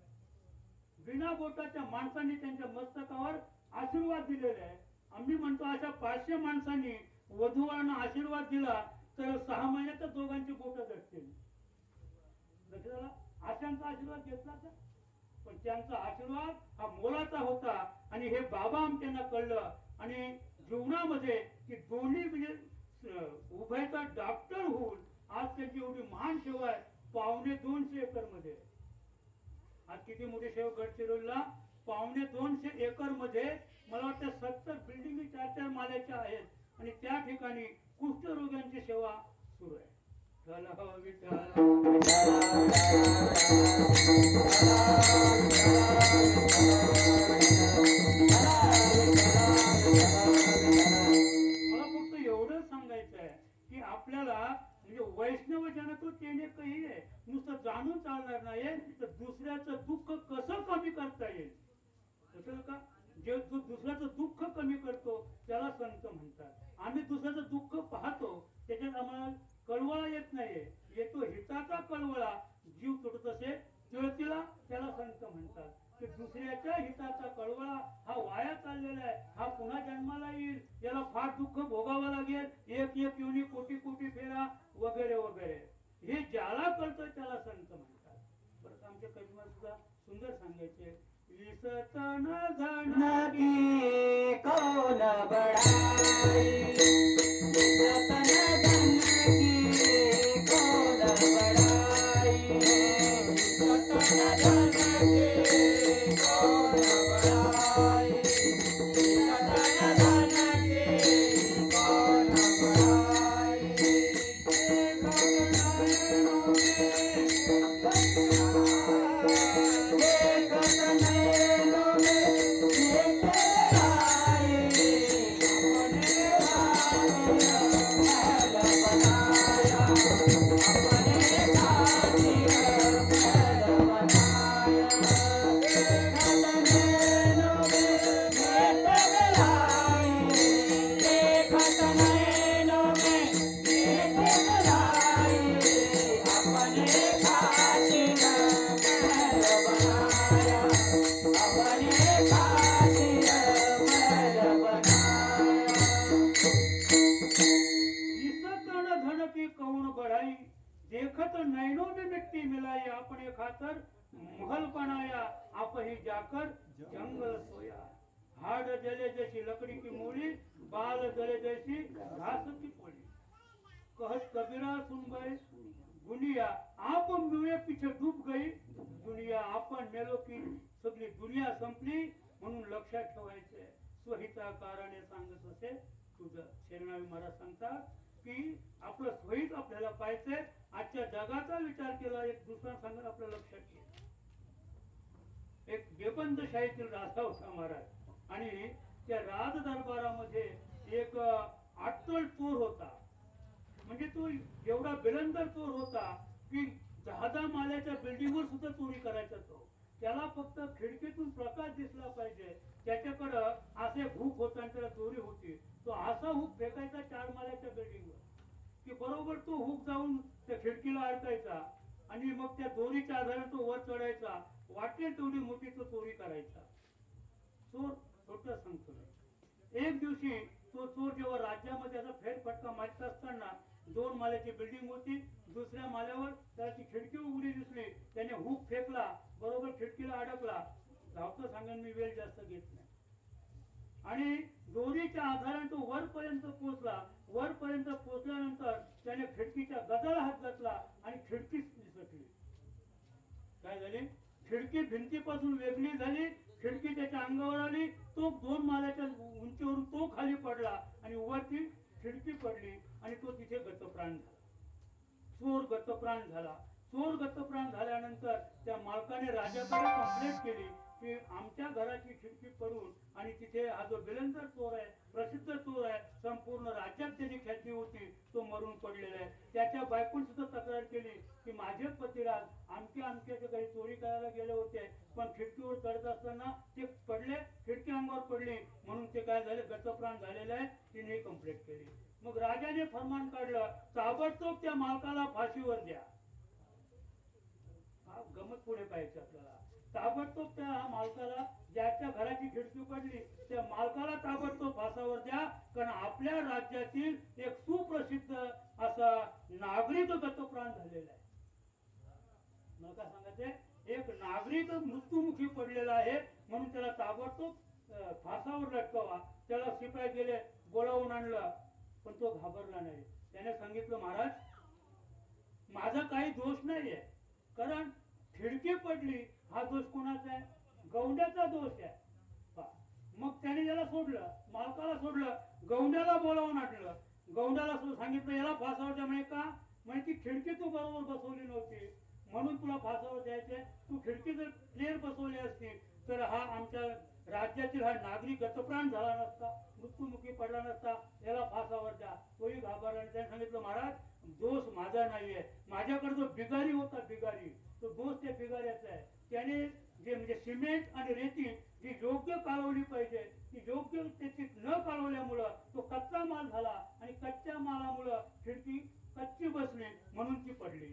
बिना बोटाच्या माणसांनी त्यांच्या मस्तकावर आशीर्वाद दिलेले आहे. आम्ही म्हणतो अशा 500 माणसांनी वधूवरांना आशीर्वाद दिला तर 6 महिन्यातच दोघांची बोट दटतील. अशांचा आशीर्वाद घेतला तर, पण त्यांचा आशीर्वाद हा मोलाचा होता. आणि हे बाबा आमट्यांना कळलं. आणि जीवनामध्ये की दोन्ही म्हणजे उभयचा डॉक्टर होऊन आज त्यांची एवढी महान सेवा आहे. 250 एकर मध्ये, आज किती मोठी सेवा गडचिरोलीला, 250 एकर मध्ये मला वाटतं 70 बिल्डिंग 4-4 माल्याच्या आहेत. आणि त्या ठिकाणी कुष्ठरोग्यांची सेवा सुरू आहे. मला फक्त एवढंच सांगायचं आहे करणार नाही तर दुसऱ्याचं दुःख कसं कमी करता येईल कळलं का? जे जो दुसऱ्याचं दुःख कमी करतो त्याला संत म्हणतात. आम्ही दुसऱ्याचं दुःख पाहतो त्याच्यात आम्हाला कळवळा येत नाहीये, येतो हिताचा कळवळा, जीव तुटत असे तिळतीला, त्याला संत म्हणतात. की दुसऱ्याच्या हिताचा कळवळा हा वाया चाललेला आहे, हा पुन्हा जन्माला येईल, याला फार दुःख भोगावं लागेल, एक एक योनी कोटी कोटी फेरा वगैरे वगैरे, हे ज्याला कळतं त्याला संत म्हणतात. परत आमच्या कविवर सुद्धा सुंदर सांगायचे, विसतन धन की कौन बड़ाई, विसतन धन की कौन बड़ाई, विसतन धन की कौन बड़ाई, विसतन धन की कौन बड़ाई, देखत नैनों में लेके आई, अपने खातिर महल बनाया, अपने खातिर महल बनाया, देखत नैनों में लेके आई, देखत नैनों में लेके आई, अपने खातिर महल बनाया, अपने खातिर महल बनाया। विसतन धन की कौन बढ़ाई, देखत नैनों में मिट्टी मिलाई, अपने खातर महल बनाया, आप ही जाकर जंगल सोया। हाड़ जले जैसी लकड़ी की मूली, बाल जले जैसी घास की पोली, कहत कबीरा सुन गए दुनिया, आप मुळे पीछे डूब गई दुनिया, आपण मेलो की सगळी दुनिया संपली, म्हणून लक्षात ठेवायचे, स्वहिता कारणे सांगत होते तुझं. शेरणावी महाराज सांगतात की आपलं स्वहित आपल्याला पाहिजे, आजच्या जगाचा विचार केला, एक दुसरा सांगत आपल्या लक्षात घे. एक बेबंदशाहीतील राजा होता महाराज, आणि त्या राज दरबारामध्ये एक अट्टल चोर होता. म्हणजे तो एवढा बिलंदर चोर होता की 10 माल्याच्या बिल्डिंगवर सुद्धा चोरी करायचा तो. त्याला फक्त खिडकीतून प्रकाश दिसला पाहिजे, त्याच्याकडं असे हुक होता आणि त्याला चोरी होती. तो असा हुक फेकायचा 4 माल्याच्या बिल्डिंगवर की बरोबर तो हुक जाऊन त्या खिडकीला अडकायचा, आणि मग त्या दोरीच्या आधारे तो वर चढायचा, वाटेल तेवढी मोठी तो चोरी करायचा. चोर छोटा सांगतो. एक दिवशी तो चोर जेव्हा राज्यामध्ये असा फेरफटका मारत असताना 2 माल्याची बिल्डिंग होती, दुसऱ्या माल्यावर त्याची खिडकी उघडी दिसली, त्याने हुक फेकला, बरोबर खिडकीला अडकला. धावतं सांगेन मी, वेळ जास्त घेत नाही. आणि दोरीच्या आधाराने तो वरपर्यंत पोहोचला. वरपर्यंत पोहोचल्यानंतर त्याने खिडकीच्या गजाला हात घातला आणि खिडकी निसटली. काय झाली? खिडकी भिंतीपासून वेगळी झाली, खिडकी त्याच्या अंगावर आली, तो 2 माल्याच्या उंचीवरून तो खाली पडला आणि वरती खिडकी पडली आणि तो तिथे गतप्राण झाला. चोर गतप्राण झाला. चोर गतप्राण झाल्यानंतर त्या मालकाने राजाकडे कंप्लेंट केली की आमच्या घराची खिडकी पडून, आणि तिथे हा जो बिलंदर चोर आहे, प्रसिद्ध चोर आहे, संपूर्ण राज्यात त्याची ख्याती होती, तो मरून पडलेला आहे. त्याच्या बायकोने सुद्धा तक्रार केली की माझे पतिराज आमच्या काही चोरी करायला गेले होते, पण खिडकीवर चढत असताना ते पडले, खिडकी अंगावर पडली, म्हणून ते काय झाले, गतप्राण झालेले आहे. तिने कंप्लेंट केली. मग राजाने फरमान काढलं, ताबडतोब त्या मालकाला फाशीवर द्या. हा गमत पुढे पाहिजे आपल्याला. ताबडतोब त्या मालकाला, ज्याच्या घराची खिडकी पडली त्या मालकाला ताबडतोब फासावर द्या, कारण आपल्या राज्यातील एक सुप्रसिद्ध असा नागरिक गतप्राण झालेला आहे. नका सांगायचे, एक नागरिक मृत्युमुखी पडलेला आहे, म्हणून त्याला ताबडतोब फासावर लटकवा. त्याला शिपाई गेले, बोलावून आणलं, पण तो घाबरला नाही. त्याने सांगितलं, महाराज माझा काही दोष नाहीये, कारण खिडकी पडली हा दोष कोणाचा आहे? गौंड्याचा दोष आहे. मग त्याने याला सोडलं, मालकाला सोडलं, गौंड्याला बोलावून आणलं. गौंड्याला सांगितलं याला फासावर द्या. म्हणे का? म्हणे ती खिडकी तू बरोबर बसवली नव्हती, म्हणून तुला फासावर द्यायचे. तू खिडकी जर क्लिअर बसवली असती तर हा आमच्या राज्यातील हा नागरिक गतप्राण झाला नसता, मृत्युमुखी पडला नसता, याला फासावर द्या. तोही घाबरला. त्याने सांगितलं, महाराज दोष माझा नाहीये, माझ्याकडे जो बिगारी होता, बिगारी तो दोष त्या भिगाऱ्याचा आहे. त्याने जे म्हणजे सिमेंट आणि रेती जी योग्य कालवली पाहिजे ती योग्य त्याची न कालवल्यामुळं तो कच्चा माल झाला आणि कच्च्या मालामुळं खिडकी कच्ची बसली म्हणून ती पडली.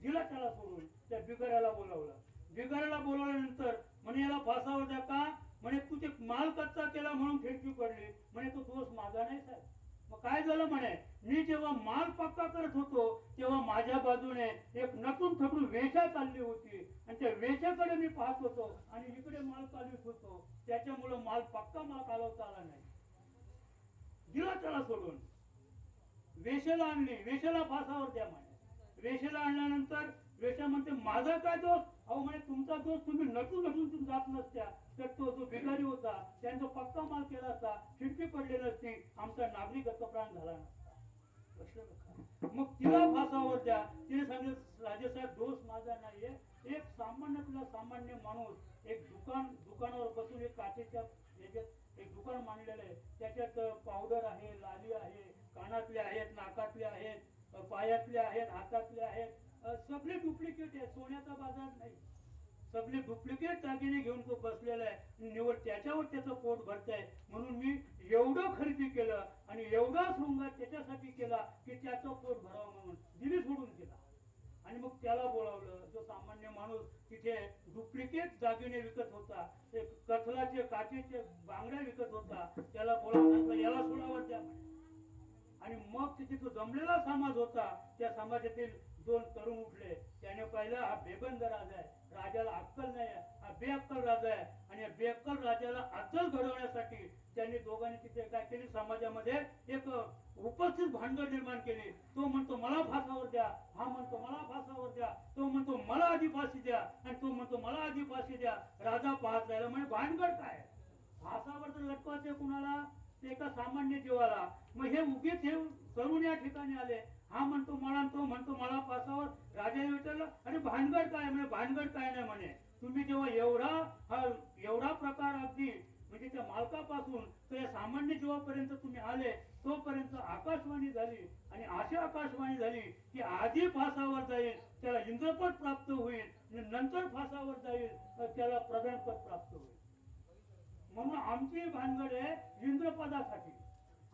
दिला त्याला सोडून. त्या बिगाऱ्याला बोलावलं. बिगाऱ्याला बोलावल्यानंतर म्हणे याला फासावर द्या का? म्हणे तू ते माल कच्चा केला म्हणून खिडकी पडली. म्हणे तो दोष माझा नाही साहेब. मग काय झालं म्हणे, मी जेव्हा माल पक्का करत होतो तेव्हा माझ्या बाजूने एक नटून थटून वेशा चालली होती आणि त्या वेशाकडे मी पाहत होतो आणि इकडे माल चालवित होतो. त्याच्यामुळं माल पक्का माल चालवता आला नाही. दिला त्याला सोडून. वेशेला आणली. वेशेला फासावर द्या म्हणे. वेशेला आणल्यानंतर वेशा म्हणते माझा काय दोष? अहो म्हणे तुमचा दोष, तुम्ही नटून नटून तुम्ही जात नसत्या तर तो जो भिकारी होता त्यांचा पक्का माल केला असता, खिडकी पडली नसती, आमचा नागरिकत्व प्राण झाला नसता. मग तिला फासावर द्या. तिने सांगितलं राजेसाहेब दोष माझा नाहीये. एक सामान्यातला सामान्य माणूस एक दुकानावर बसून एक काचेच्या याच्यात एक दुकान मांडलेलं आहे. त्याच्यात पावडर आहे, लाली आहे, कानातले आहेत, नाकातले आहेत, पायातले आहेत, हातातले आहेत, सगळे डुप्लिकेट आहे. सोन्याचा बाजार नाही. सगळे डुप्लिकेट दागिने घेऊन तो बसलेला आहे. निवड त्याच्यावर त्याचं पोट भरतंय. म्हणून मी एवढं खरेदी केलं आणि एवढा शृंगार त्याच्यासाठी केला की त्याचं पोट भरावं म्हणून दिली सोडून केला. आणि मग त्याला बोलावलं. जो सामान्य माणूस तिथे डुप्लिकेट दागिने विकत होता, ते कथलाचे काचेचे बांगड्या विकत होता, त्याला बोलावलं. याला सोडावर द्या म्हणे. आणि मग तिथे तो जमलेला समाज होता. त्या समाजातील दोन तरुण उठले. त्याने पाहिलं हा बेबंद राजा आहे, राजाला अक्कल नाही आहे, हा बेअक्कल राजा आहे. आणि या बेअक्कल राजाला अक्कल घडवण्यासाठी त्यांनी दोघांनी तिथे काय केली, समाजामध्ये एक उपस्थित भानगड निर्माण केली. तो म्हणतो मला फासावर द्या, हा म्हणतो मला फासावर द्या, तो म्हणतो मला आधी फाशी द्या आणि तो म्हणतो मला आधी फाशी द्या. राजा पाहत राहिला. म्हणजे भानगड काय? फासावर तर लटकवायचे कुणाला? एका सामान्य जीवाला. मग हे उगीच हे तरुण या ठिकाणी आले. हा म्हणतो मला, तो म्हणतो मला फासावर. राजाने विचारलं अरे भानगड काय? म्हणजे भानगड काय नाही म्हणे. तुम्ही जेव्हा एवढा प्रकार अगदी म्हणजे त्या मालकापासून तर या सामान्य जीवापर्यंत तुम्ही आले तोपर्यंत आकाशवाणी झाली. आणि अशी आकाशवाणी झाली की आधी फासावर जाईल त्याला इंद्रपद प्राप्त होईल आणि नंतर फासावर जाईल तर त्याला प्रधानपद प्राप्त होईल. म्हणून आमची भानगड आहे इंद्रपदासाठी.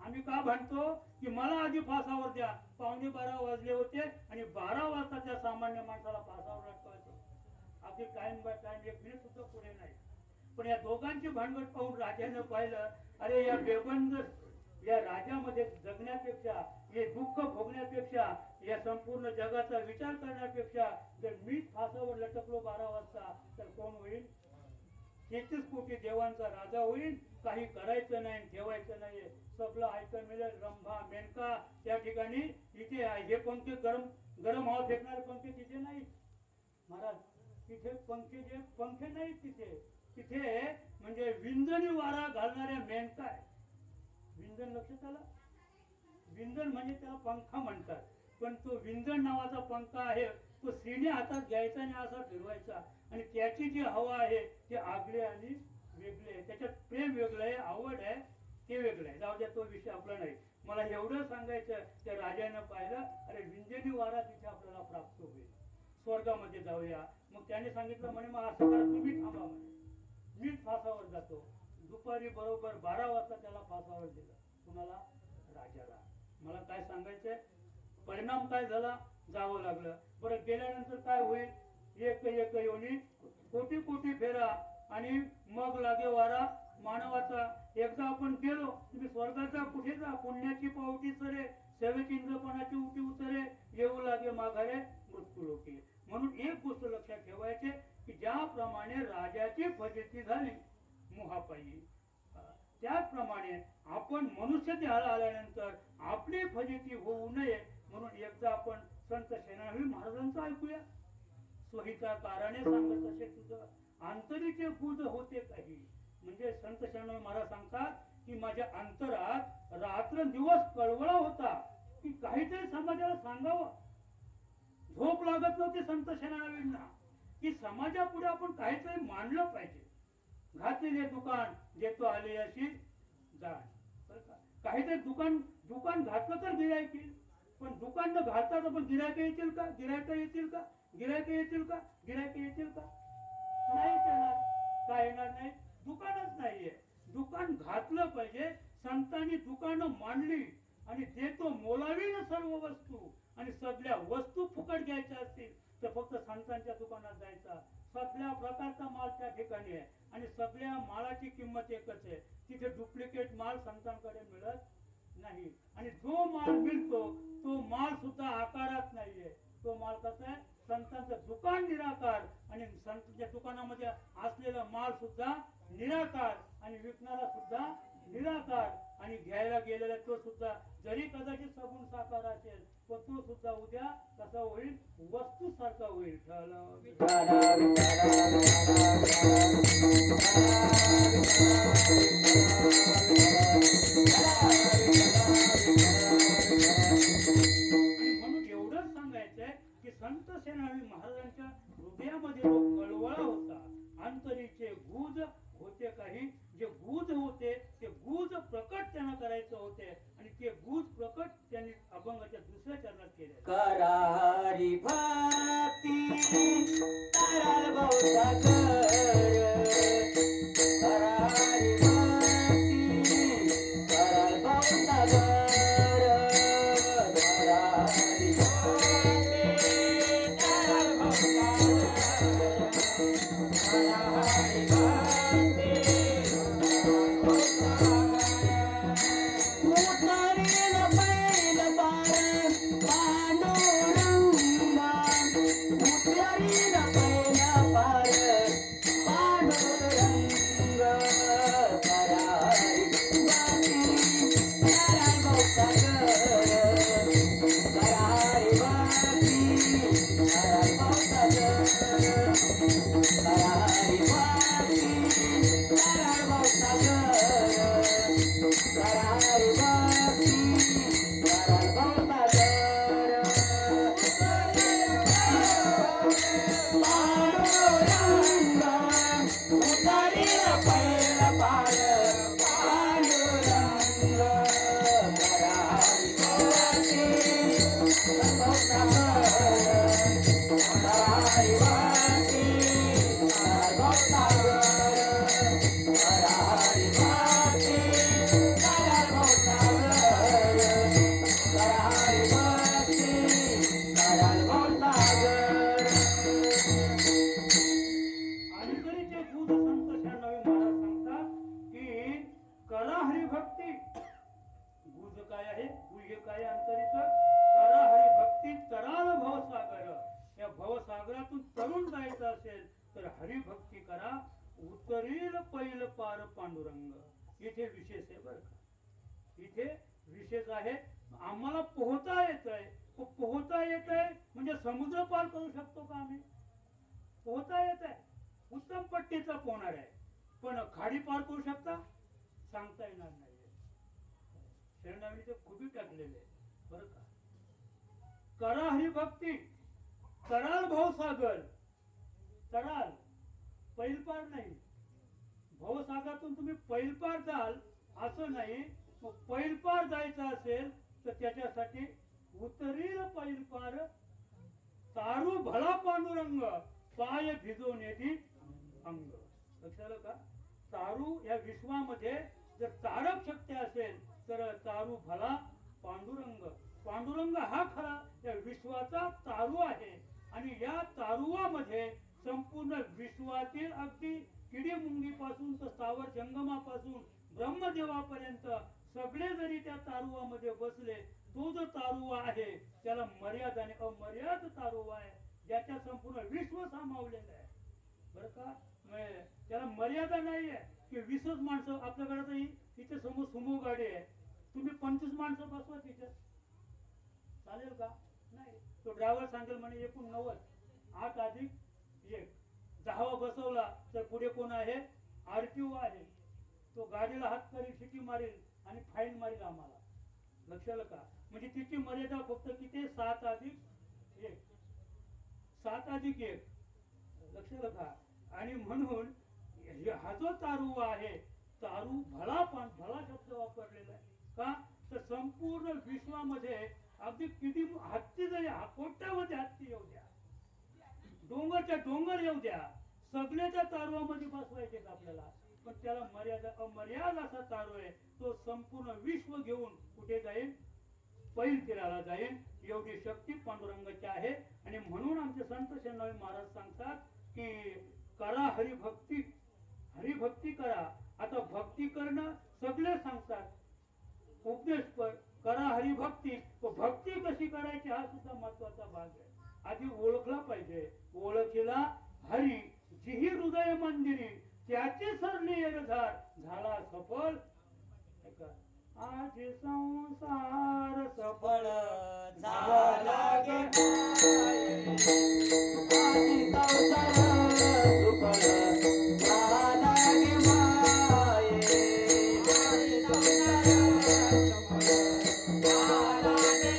आम्ही का भांडतो की मला आधी फासावर द्या. 11:15 वाजले होते आणि 12 वाजता त्या सामान्य माणसाला फासावर लटकवायचं. अगदी टाइम बाय टाइम 1 मिनिट सुद्धा पुढे नाही. पण या दोघांची भानगड पाहून राजाने पाहिलं अरे या बेबंद या राजामध्ये जगण्यापेक्षा, हे दुःख भोगण्यापेक्षा, या संपूर्ण जगाचा विचार करण्यापेक्षा जर मीच फासावर लटकलो 12 वाजता तर कोण होईल? 33 कोटी देवांचा राजा होईल. काही करायचं नाही, ठेवायचं नाही, सगळं ऐकून मिळेल. रंभा मेनका त्या ठिकाणी इथे हे पंखे गरम हवा फेकणारे पंखे तिथे नाही महाराज. तिथे पंखे नाही तिथे म्हणजे विंजणी वारा घालणाऱ्या मेनका आहे. विंजन लक्षात आलं? विंजन म्हणजे त्याला पंखा म्हणतात. पण तो विंजन नावाचा पंखा आहे तो सिने हातात घ्यायचा आणि असा फिरवायचा आणि त्याची जी हवा आहे ते आगळे आणि वेगळे. त्याच्यात प्रेम वेगळं आहे, आवड आहे, ते वेगळं आहे. जाऊ द्या, तो विषय आपला नाही. मला एवढं सांगायचं त्या राजानं पाहिलं अरे विंजनी वारा तिथे आपल्याला प्राप्त होईल, स्वर्गामध्ये जाऊया. मग त्याने सांगितलं म्हणे मग असं करा तुम्ही थांबा म्हणे, मीच फासावर जातो. दुपारी बरोबर 12 वाजता त्याला फासावर दिलं. कुणाला? राजाला. मला काय सांगायचंय, परिणाम काय झाला? जावं लागलं. बरं गेल्यानंतर काय होईल? एक योनी कोटी कोटी फेरा आणि मग लागे वारा मानवाचा. एकदा आपण गेलो तुम्ही स्वर्गाचा कुठे जा, पुण्याची पावटी सरे, सेवेची इंद्रपणाची उटी उतरे, येऊ लागे माघारे मृत्यू लोके. म्हणून एक गोष्ट लक्षात ठेवायचे की ज्याप्रमाणे राजाची फजिती झाली मोहापायी, त्याचप्रमाणे आपण मनुष्य देहाला आल्यानंतर आपली फजिती होऊ नये म्हणून एकदा आपण संत सेनानी महाराजांचं ऐकूया. स्वहिता कारणे सांगत असे तुझं आंतरिके गुज होते काही. म्हणजे संत सेनानी महाराज सांगतात की माझ्या अंतरात रात्र दिवस कळवळा होता की काहीतरी समाजाला सांगावं. झोप लागत नव्हती संत सेनानींना की समाजापुढे आपण काहीतरी मांडलं पाहिजे. घातलेले दुकान देतो आले अशी जाण. काहीतरी दुकान घातलं तर गिरायक येईल, पण दुकान न घालता पण गिरायक येतील का? गिरायक येतील का? गिरायक येतील का? गिरायक येतील का? नाही येणार. का येणार नाही? दुकानच नाहीये. दुकान घातलं पाहिजे. संतांनी दुकानं मांडली आणि देतो मोलावीन सर्व वस्तू, आणि सगळ्या वस्तू फुकट घ्यायच्या असतील तर फक्त संतांच्या दुकानात जायचा. सगळ्या प्रकारचा माल त्या ठिकाणी आहे आणि सगळ्या मालाची किंमत एकच आहे. तिथे डुप्लिकेट माल संतांकडे मिळत नाही. आणि जो माल मिळतो तो माल सुद्धा आकारात नाहीये. तो माल कसा आहे? संतांचं दुकान निराकार आणि संतांच्या दुकानामध्ये असलेला माल सुद्धा निराकार आणि विकणारा सुद्धा निराकार आणि घ्यायला गेलेला तो सुद्धा जरी कदाचित सगुण साकार असेल पण तो सुद्धा उद्या कसा होईल? वस्तू सारखा होईल. आणि म्हणून एवढंच सांगायचंय की संत सेनानी महाराजांच्या हृदयामध्ये जो कळवळा होता, अंतरीचे गुज होते काही, जे गुज होते ते गुज प्रकट त्यांना करायचं होते आणि ते गुज प्रकट त्यांनी अभंगाच्या दुसऱ्या चरणात केले. करारी भक्ती कराल बहुता कर, करारी भक्ती कराल बहुता कर, करारी भक्ती कराल बहुता कर, करारी भक्ती कराल बहुता कर. उतरेल बैल पार पांडुरंगा, उतरेल बैल पार पांडुरंग, करारी भक्ती कराल बहुता कर, करारी भक्ती कराल बहुता कर, करारी भक्ती कराल बहुता कर, करारी भक्ती कराल बहुता कर. पांडुरंग उतरेल बैल पार पांडुरंग, करारी भक्ती कराल बहुता कर, करारी भक्ती कराल बहुता कर, करारी भक्ती कराल बहुता कर, करारी भक्ती कराल बहुता कर. अंतरीचे गुज संत शहाणवी महाराज सांगतात की करा हरिभक्ती. गुज काय आहे? गुह्य काय आहे अंतरीचं? करा हरिभक्ती तराल भवसागर. या भवसागरातून तरुण जायचं असेल तर हरिभक्ती करा, उतरील पैल पार पांडुरंग. इथे विशेष आहे बरं का. इथे विशेष आहे. आम्हाला पोहता येत आहे. पोहता येत आहे म्हणजे समुद्र पार करू शकतो का आम्ही? पोहता येत आहे, उत्तम पट्टीचा पोहणार आहे, पण खाडी पार करू शकता? सांगता येणार नाही. शरणावलीचे खुबी टाकलेले बरं का. करा हरिभक्ती तराल भवसागर. तराल पैलपार नाही. भवसागरातून तुम्ही पैलपार जाल असं नाही. मग पैलपार जायचं असेल तर त्याच्यासाठी उतरील पैलपार तारू भला पांडुरंग, पाय भिजवून येती अंग. लक्षात आलं का? तारू या विश्वामध्ये जर तारक शक्ती असेल तर तारू भला पांडुरंग. पांडुरंग हा खरा या विश्वाचा तारू आहे आणि या तारुवामध्ये संपूर्ण विश्वातील अगदी किडी मुंगीपासून तर स्थावर जंगमापासून ब्रह्मदेवापर्यंत सगळे जरी त्या तारुवामध्ये बसले, तो जो तारुवा आहे त्याला मर्यादाने अमर्याद तारुवा आहे, ज्याच्या संपूर्ण विश्व सामावलेलं आहे बरं का. त्याला मर्यादा नाही आहे की 20च माणसं. आपल्याकडे इथे समोर सुमो गाडी आहे, तुम्ही 25 माणसं बसवा तिथे, चालेल का? नाही. तो ड्रायव्हर सांगेल म्हणे एकूण 90, 8 अधिक 1, 10 बसवला तर पुढे कोण आहे? आरटीओ आहे. तो गाडीला हात करील, शिटी मारेल आणि फाईन मारेल आम्हाला. लक्षात का? म्हणजे तिची मर्यादा फक्त किती? 7 अधिक 1, 7 अधिक 1. लक्षात का? आणि म्हणून हा जो तारू आहे, तारू भला शब्द वापरलेला आहे का? तर संपूर्ण विश्वामध्ये अगदी किती हत्ती जरी कोट्यावधी हत्ती येऊ द्या, डोंगरच्या डोंगर येऊ द्या, सगळ्याच्या तारवामध्ये बसवायचे का आपल्याला? पण त्याला मर्यादा अमर्याद असा तारू आहे, तो संपूर्ण विश्व घेऊन कुठे जाईल? पैल तीराला जाईल. एवढी शक्ती पांडुरंगाची आहे. आणि म्हणून आमचे संत शेणावळे महाराज सांगतात की करा हरिभक्ती, हरिभक्ती करा. आता भक्ती करणं सगळे सांगतात, उपदेश करा हरिभक्ती, भक्ती कशी करायची हा सुद्धा महत्वाचा भाग आहे. आधी ओळखला पाहिजे. ओळखीला हरी जिही हृदय मंदिरी, त्याची सरली एकधार झाला सफल. आज संसार सफळ झाला गे माये, आधी संसार सुफळ झाला गे माये, आधी संसार सफळ झाला गे माये,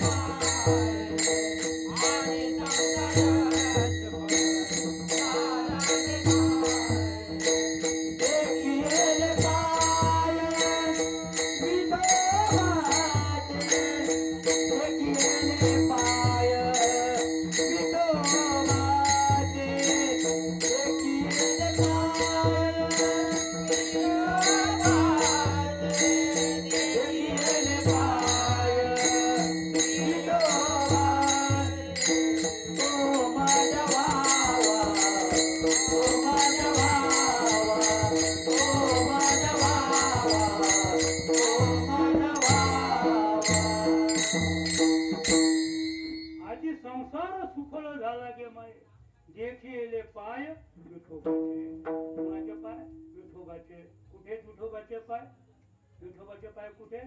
आधी संसार सफळ झाला गे माये. देखिए पाय विठोबाचे, देखिए पाय विठोबाचे, देखिए पाय विठोबाचे, देखिए पाय विठोबाचे. ओ माझ्या भावा, ओ माझ्या भावा, ओ माझ्या भावा, ओ माझ्या भावा. आधी संसार सुफळ झाला गे माय, देखिले पाय विठोबाचे. कोणाचे पाय? विठोबाचे. कुठे विठोबाचे पाय? विठोबाचे पाय कुठे?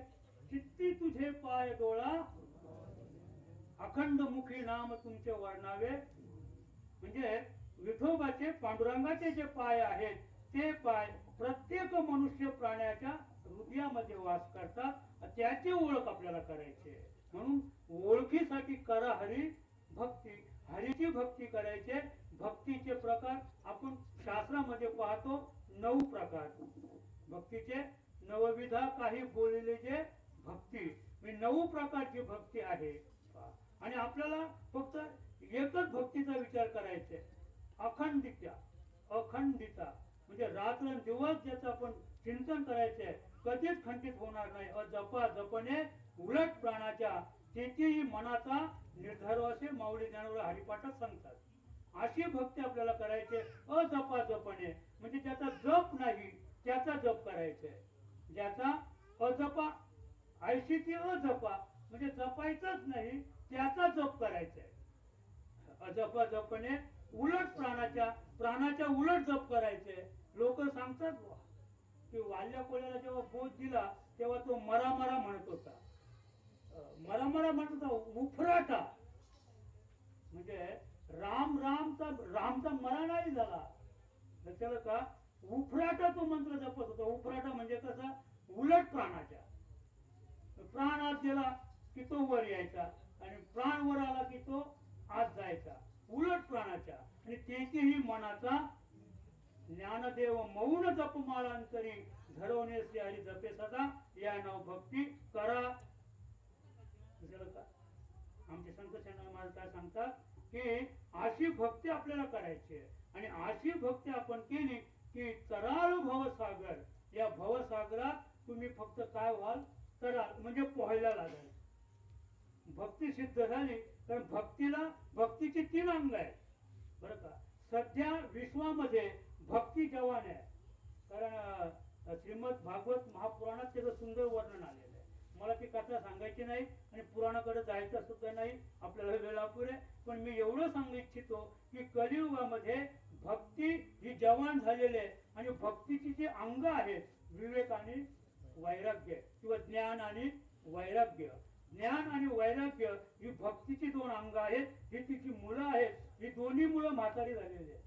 चित्ती तुझे पाय डोळा, अखंड मुखी नाम तुमचे वर्णावे. म्हणजे विठोबाचे, पांडुरंगाचे जे पाय आहेत ते पाय प्रत्येक मनुष्य प्राण्याच्या हृदयामध्ये वास करतात. त्याची ओळख आपल्याला करायची आहे. म्हणून ओळखीसाठी करा हरी भक्ती, हरीची भक्ती करायचे. भक्तीचे प्रकार आपण शास्त्रामध्ये पाहतो 9 प्रकार. भक्तीचे 9विधा काही बोललेले जे भक्ती, 9 प्रकारची भक्ती आहे. आणि आपल्याला फक्त एकच भक्तीचा विचार करायचा आहे, अखंडिता. अखंडिता म्हणजे रात्र दिवस ज्याचं आपण चिंतन करायचे आहे, कधीच खंडित होणार नाही. अजपा जपणे उलट प्राणाच्या, तेथेही मनाचा निर्धार असे माऊली ज्ञानोबा हरिपाठात सांगतात. अशी भक्ती आपल्याला करायची. अजपा जपणे म्हणजे ज्याचा जप नाही त्याचा जप करायचा आहे. ज्याचा अजपा, आयशीची अजपा म्हणजे जपायचंच नाही त्याचा जप करायचा आहे. अजपा जपणे उलट प्राणाच्या, प्राणाच्या उलट जप करायचे. लोक सांगतात की वाल्या कोल्याला जेव्हा बोध दिला तेव्हा तो मरा मरा म्हणत होता. मरा मरा म्हणत होता, उफराटा म्हणजे राम रामचा मरा नाही झाला. लक्षात का? उफराटा तो मंत्र जपत होता. उफराटा म्हणजे कसा? उलट प्राणाच्या. प्राण आत गेला की तो वर यायचा आणि प्राण वर आला की तो आत जायचा. उलट प्राणाच्या. आणि तेथेही मनाचा ज्ञानदेव मौन जपमाळांतरी धरवणे श्री हरी जपे सदा, या नाव भक्ती करा. आमचे संत शेणावळे महाराज काय सांगतात की अशी भक्ती आपल्याला करायची आहे. आणि अशी भक्ती आपण केली की तराळ भवसागर, या भवसागरात तुम्ही फक्त काय व्हाल? तराळ म्हणजे पोहायला लागाल. भक्ती सिद्ध झाली तर भक्तीची 3 अंग आहेत बरं का. सध्या विश्वामध्ये भक्ती जवान आहे. कारण श्रीमद भागवत महापुराणात त्याचं सुंदर वर्णन आलेलं आहे. मला ती कथा सांगायची नाही आणि पुराणाकडे जायचं सुद्धा नाही, आपल्याला वेळ अपुरे. पण मी एवढं सांगू इच्छितो की कलियुगामध्ये भक्ती ही जवान झालेली आहे. आणि भक्तीची जी अंग आहेत, विवेक आणि वैराग्य किंवा ज्ञान आणि वैराग्य. ज्ञान आणि वैराग्य ही भक्तीची 2 अंग आहेत. ही तिची मुलं आहेत. ही दोन्ही मुलं म्हातारी झालेली आहेत.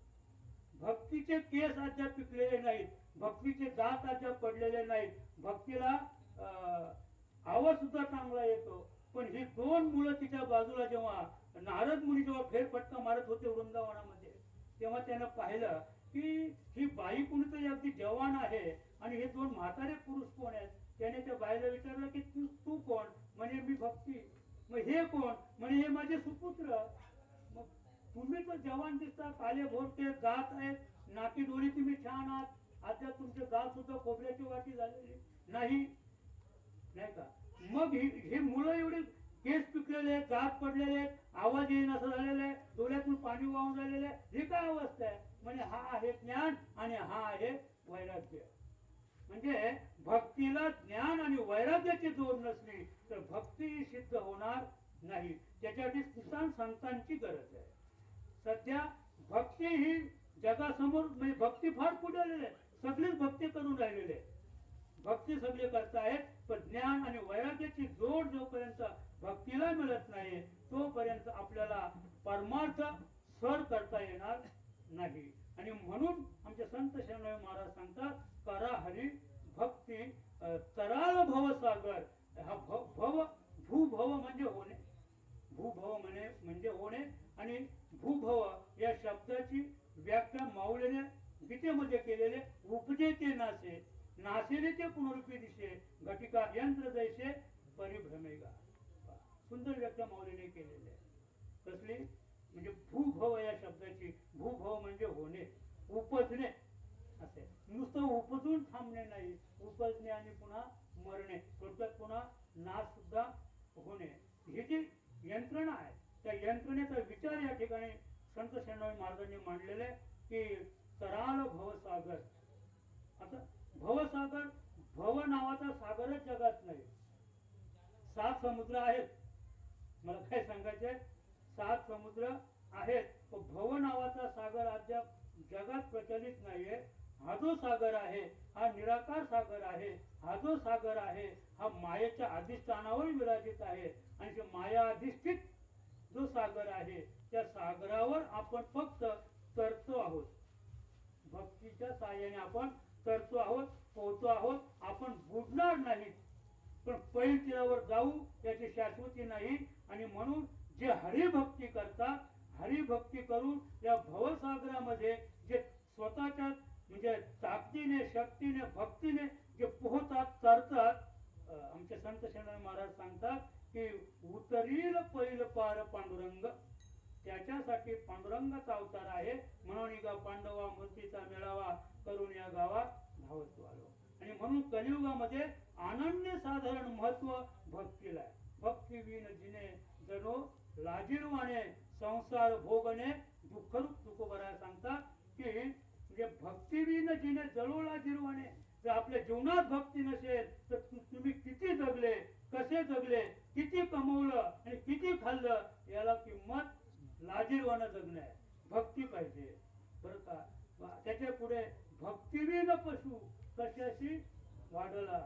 भक्तीचे केस अद्याप पिकलेले नाहीत, भक्तीचे दात अद्याप पडलेले नाहीत, भक्तीला आवाज सुद्धा चांगला येतो. पण ही 2 मुलं तिच्या बाजूला जेव्हा नारद मुनी जेव्हा फेरफटका मारत होते वृंदावनामध्ये, तेव्हा त्यानं पाहिलं की ही बाई कुणीतरी अगदी जवान आहे आणि हे 2 म्हातारे पुरुष कोण आहेत. त्याने त्या बाईला विचारलं की तू कोण? म्हणे मी भक्ती. मग हे कोण? म्हणे हे माझे सुपुत्र. मग तुम्ही तर जवान दिसता, काले भोरते गात आहेत, नाकी डोळी तुम्ही छान आहात, आता तुमचे गाल सुद्धा खोबऱ्याची वाटी झालेली नाही, नाही का? मग हे मुलं एवढे केस पिकलेले आहेत, दात पडलेले आहेत, आवाज येईन असं झालेलं आहे, डोळ्यातून पाणी वाहून राहिलेलं आहे, ही काय अवस्था आहे? म्हणजे हा आहे ज्ञान आणि हा आहे वैराग्य. म्हणजे भक्तीला ज्ञान आणि वैराग्याची जोड नसली तर भक्ती सिद्ध होणार नाही. त्याच्यासाठी किसान संतांची गरज आहे. सध्या भक्ती ही जगासमोर म्हणजे भक्ती फार पुढे आलेली आहे, सगळीच भक्ती करून राहिलेले आहे, भक्ती सगळे करतायत, पण ज्ञान आणि वैराग्याची जोड जोपर्यंत भक्तीला मिळत नाही तोपर्यंत आपल्याला परमार्थ सर करता येणार नाही. आणि म्हणून आमचे संत शरणदेव महाराज सांगतात, करा हरी भक्ती तराल भवसागर. हा भव भूभव म्हणजे होणे, भूभव म्हणजे होणे, आणि भूभव या शब्दाची व्याख्या माऊलीने गीतेमध्ये केलेले, उपजेते नासे नासेले ते पुनरुपी दिशे घटिका यंत्र जैसे परिभ्रमेगा. सुंदर व्याख्या माऊलीने केलेली आहे. कसली? म्हणजे भूभव या शब्दाची, भूभव म्हणजे होणे, उपजणे असे. नुसतं उपजून थांबणे नाही, उपजणे आणि पुन्हा मरणे, थोडक्यात पुन्हा नाश सुद्धा होणे. ही जी यंत्रणा आहे त्या यंत्रणेचा विचार या ठिकाणी संत शरणदेव महाराजांनी मांडलेले की तराल भवसागर. आता भवसागर, भव नावाचा सागरच जगात नाही, 7 समुद्र आहेत. मला काय सांगायचंय, 7 समुद्र आहेत, पण भव नावाचा सागर अद्याप जगात प्रचलित नाहीये. हा जो सागर आहे हा निराकार सागर आहे, हा जो सागर आहे हा मायेच्या अधिष्ठानावर विराजित आहे, आणि माया अधिष्ठित जो सागर आहे त्या सागरावर आपण फक्त तरतो आहोत. भक्तीच्या साहाय्याने आपण तरतो आहोत, पोहतो आहोत. आपण बुडणार नाही, पण पैल तीरावर जाऊ याची शाश्वती नाही. आणि म्हणून जे हरिभक्ती करतात, हरिभक्ती करून या भवसागरामध्ये जे स्वतःच्या म्हणजे ताकदीने, शक्तीने, भक्तीने जे पोहतात, तरतात, आमचे संत शरणदेव महाराज सांगतात की उतरील पैल पार पांडुरंग. त्याच्यासाठी पांडुरंगाचा अवतार आहे. म्हणून गा पांडवा मूर्तीचा मेळावा करून या गावात धावत आलो. आणि म्हणून कलियुगामध्ये अनन्य साधारण महत्व भक्तीला आहे. भक्ती विन जिने जनो लाजिरवाणे, संसार भोगणे दुःखरूप तुकोबराय सांगतात की म्हणजे भक्ती विन जिने जळो लाजिरवाणे. जर आपल्या जीवनात भक्ती नसेल तर तुम्ही किती जगले, कसे जगले, किती कमवलं आणि किती खाल्लं, याला किंमत लाजिरवाणं जगणं आहे. भक्ती पाहिजे बरं का. त्याच्या पुढे भक्तीविन पशु कशाशी वाढला,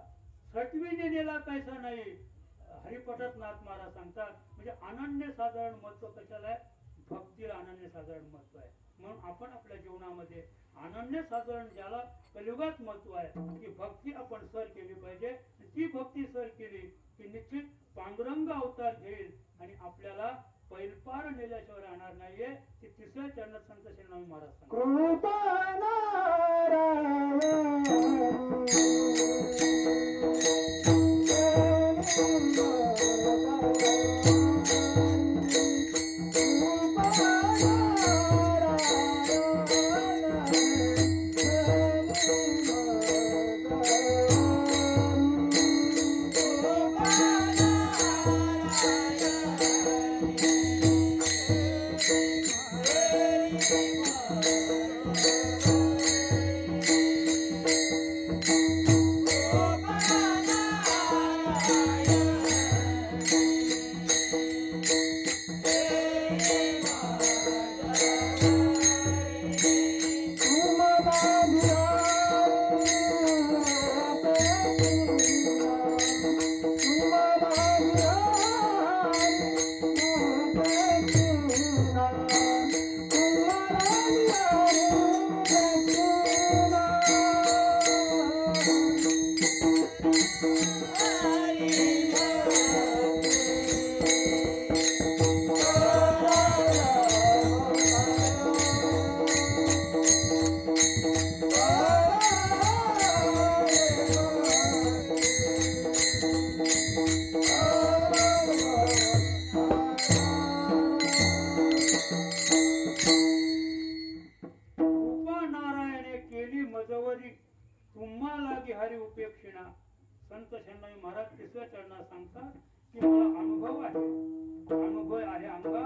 सटवीने नेला कैसा नाही. हरिपटात नाथ महाराज सांगतात म्हणजे अनन्य साधारण महत्व कशाला आहे, भक्तीला अनन्य साधारण महत्व आहे. म्हणून आपण आपल्या जीवनामध्ये अनन्य साधारण ज्याला कलियुगात महत्व आहे ती भक्ती आपण सर केली पाहिजे. ती भक्ती सर केली की निश्चित पांडुरंग अवतार घेईल आणि आपल्याला पैलपार नेल्याशिवाय राहणार नाहीये. ती तिसऱ्या चरणात संत शरणदेव महाराज Hare मजवरी तुम्हा लागी हरी उपेक्षिणा. संत शंडाई महाराज तिसऱ्या चरणात सांगतात की मला अनुभव आहे अंगा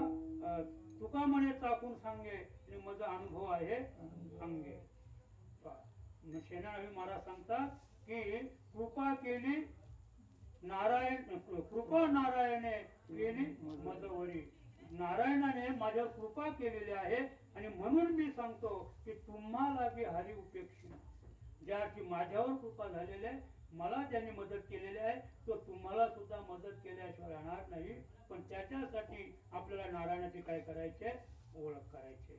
तुका म्हणे टाकून सांगे आणि माझा अनुभव आहे अंगे. शेणाळी महाराज सांगतात की कृपा केली कृपा नारायणे केली मजवरी. नारायणाने माझ्यावर कृपा केलेली आहे आणि म्हणून मी सांगतो की तुम्हाला की हरी उपेक्षिणा. ज्याची माझ्यावर कृपा झालेली आहे, मला ज्यांनी मदत केलेली आहे तो तुम्हाला सुद्धा मदत केल्याशिवाय राहणार नाही. पण त्याच्यासाठी आपल्याला नारायणाची काय करायचे, ओळख करायचे.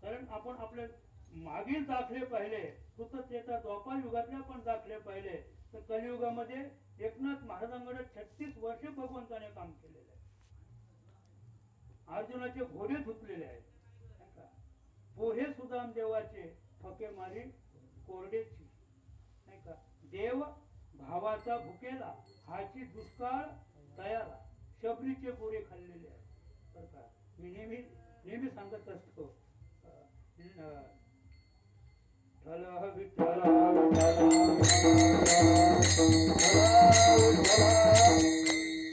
कारण आपण आपले मागील दाखले पाहिले, कृतज्ञता द्वापार युगातले पण दाखले पाहिले, तर कलियुगामध्ये एकनाथ महाराजांकडे 36 वर्ष भगवंताने काम केलेलं आहे. अर्जुनाचे घोडे धुतलेले आहेत, पोहे सुदाम देवाचे फके मारी कोरडेची, नाही का. देव भावाचा भुकेला हाची दुष्काळ तयाला शबरीचे गोरे खाल्लेले आहेत. बरं का, मी नेहमी सांगत असतो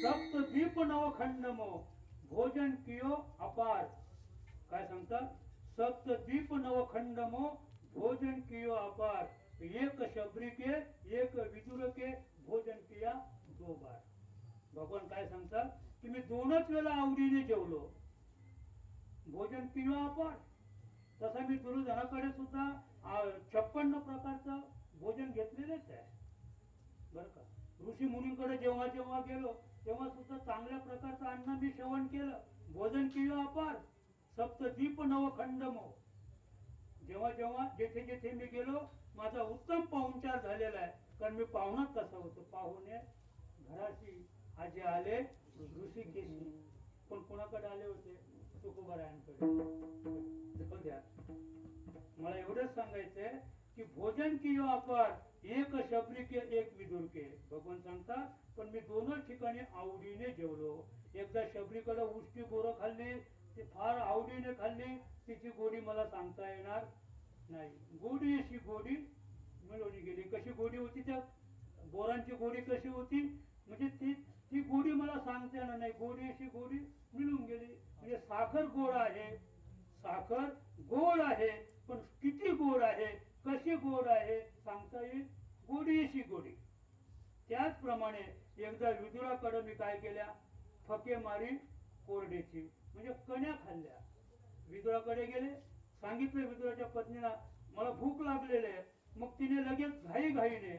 सप्तदीप नवखंडमो भोजन कियो अपार. काय सांगतात, सप्तदीप नवखंडमो भोजन कियो अपार. एक शबरी के एक विदुर के भोजन किया 2 बार. भगवान काय सांगतात की मी 2च वेळा आवडीने जेवलो, भोजन कियो अपार. तसा मी दुर्योधनाकडे सुद्धा 56 प्रकारचं भोजन घेतलेलेच आहे. बरं का, ऋषी मुनींकडे जेव्हा जेव्हा गेलो तेव्हा सुद्धा चांगल्या प्रकारचं अन्न मी सेवन केलं. भोजन कियो अपार सप्तदीप नवखंडमो. जेव्हा जेव्हा जेथे जेथे मी गेलो माझा उत्तम पाहुणचार झालेला आहे. कारण मी पाहुणाच कसा होतो, पाहुणे घराशी आजी आले ऋषिकेशी. पण कोणाकडे आले होते, तुकोबारायांकडे. मला एवढंच सांगायचंय की भोजन कियो अपार एक शबरी के एक विदुर के. भगवान सांगतात पण मी 2च ठिकाणी आवडीने जेवलो. एकदा शबरीकडे उष्टी बोरं खाल्ली, ती फार आवडीने खाल्ली, तिची गोडी मला सांगता येणार नाही. गोडी अशी गोडी मिळवली गेली. कशी गोडी होती, त्या बोरांची गोडी कशी होती, म्हणजे ती गोडी मला सांगता येणार नाही. गोडी अशी गोडी मिळून गेली. म्हणजे साखर गोड आहे, साखर गोड आहे, पण किती गोड आहे, कशी गोड आहे सांगता येईल. गोडी अशी गोडी. त्याचप्रमाणे एकदा विदुराकडे मी काय केल्या, फके मारी कोरडेची, म्हणजे कण्या खाल्ल्या. विदुराकडे गेले, सांगितलं विदुराच्या पत्नीला मला भूक लागलेली आहे. मग तिने लगेच घाईने,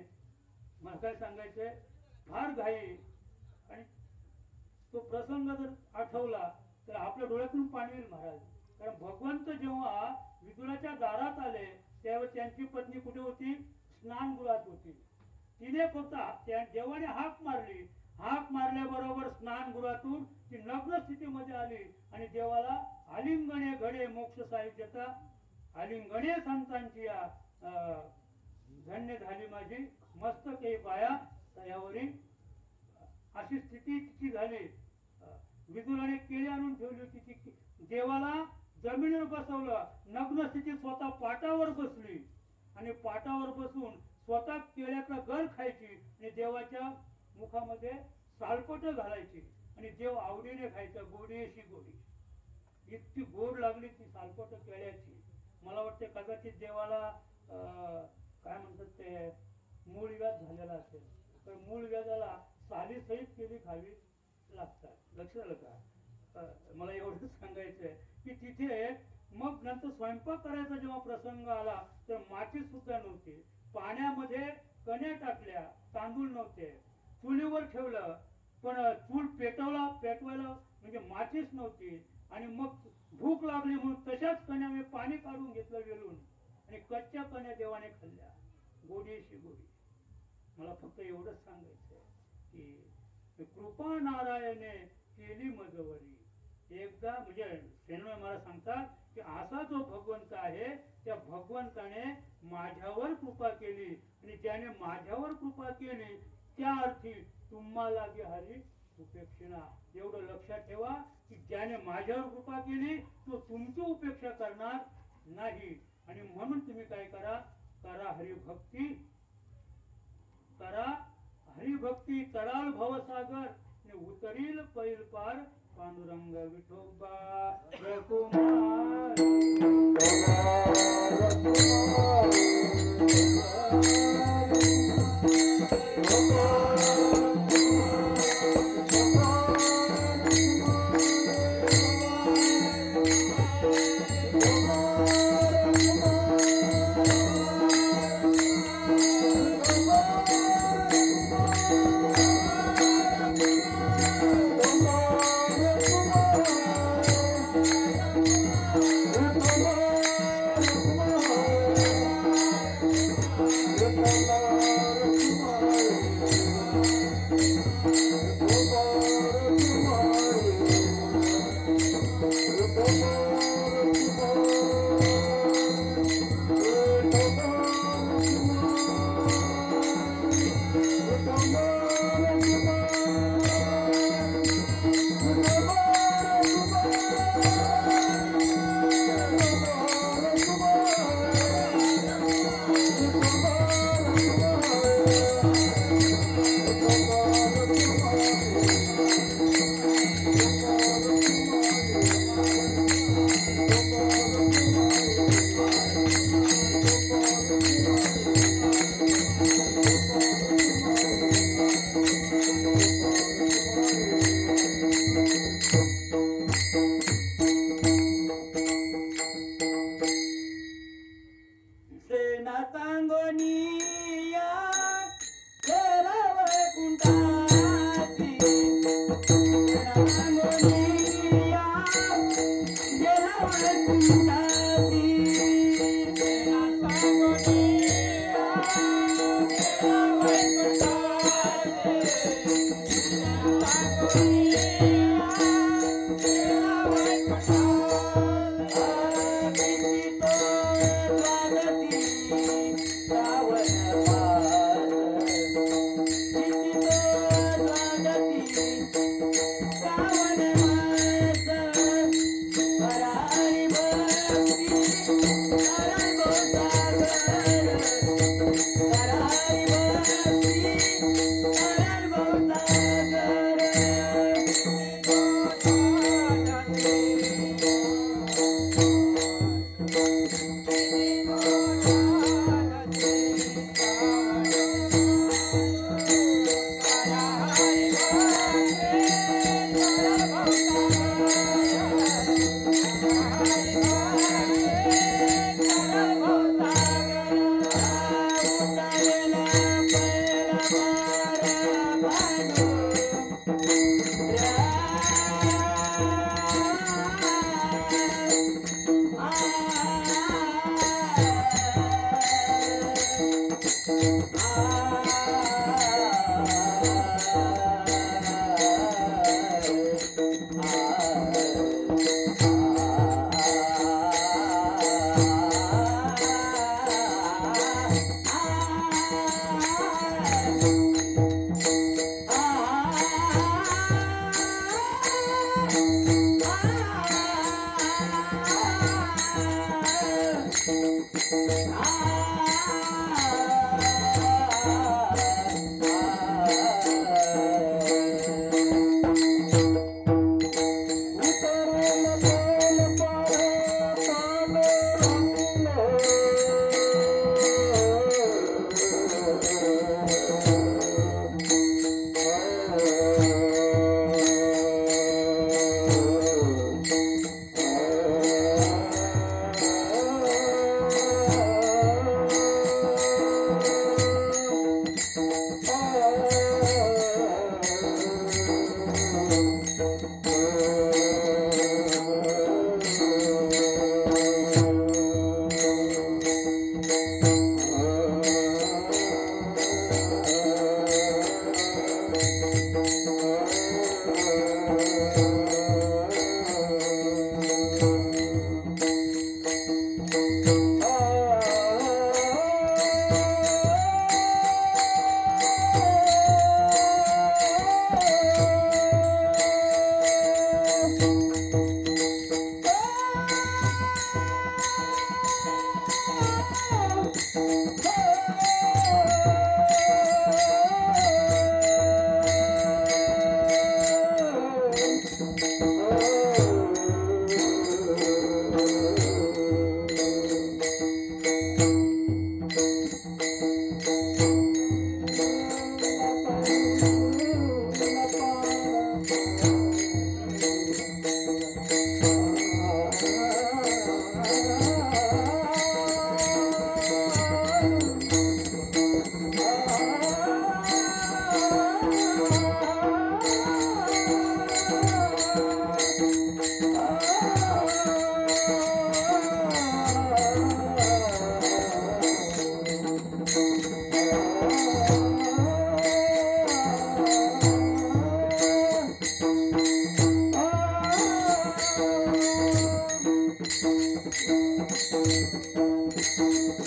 मला काय सांगायचंय, फार घाई. आणि तो प्रसंग जर आठवला तर आपल्या डोळ्यातून पाणी येईल महाराज. कारण भगवंत जेव्हा विदुराच्या दारात आले तेव्हा त्यांची पत्नी कुठे होती, स्नानगृहात होती. तिने फक्त देवाने हाक मारली, हाक मारल्याबरोबर स्नानगृहातून ती नग्न स्थितीमध्ये आली आणि देवाला आलिंगणे घडे मोक्ष साहित्यता, आलिंगणे संतांची धन्य झाली माझी मस्तके पाया तयावरी. अशी स्थिती तिची झाली. विदुराने केळी आणून ठेवली होती, देवाला जमिनीवर बसवलं, नग्न स्थितीत स्वतः पाटावर बसली आणि पाटावर बसून स्वतः केळ्याचा गर खायची आणि देवाच्या मुखामध्ये सालपट घालायची आणि देव आवडीने खायचा. गोडी अशी गोडी, इतकी गोड लागली ती सालपट केळ्याची. मला वाटते कदाचित देवाला काय म्हणतात ते मूळ व्याध झालेला असेल, तर मूळ व्याधाला साली सहित केली खावी लागतात. लक्ष आलं का. मला एवढंच सांगायचंय की तिथे मग नंतर स्वयंपाक करायचा जेव्हा प्रसंग आला तर माचीस सुद्धा नव्हती. पाण्यामध्ये कण्या टाकल्या, तांदूळ नव्हते, चुलीवर ठेवलं पण चूल पेटवायला म्हणजे माचीस नव्हती. आणि मग भूक लागली म्हणून तशाच कण्या मी पाणी काढून घेतलं वेलून आणि कच्च्या कण्या देवाने खाल्ल्या. गोडीशी गोडी. मला फक्त एवढंच सांगायचंय की कृपा नारायणे केली मजवरी. एकदा म्हणजे शेणवे मला सांगतात की असा जो भगवंत आहे त्या भगवंताने माझ्यावर कृपा केली आणि ज्याने माझ्यावर कृपा केली त्या अर्थी तुम्हाला हरी उपेक्षिणा. एवढं लक्षात ठेवा की ज्याने माझ्यावर कृपा केली तो तुमची उपेक्षा करणार नाही. आणि म्हणून तुम्ही काय करा, हरिभक्ती करा, हरिभक्ती कराल भवसागर ने उतरील पैल पार पांडुरंग विठोबा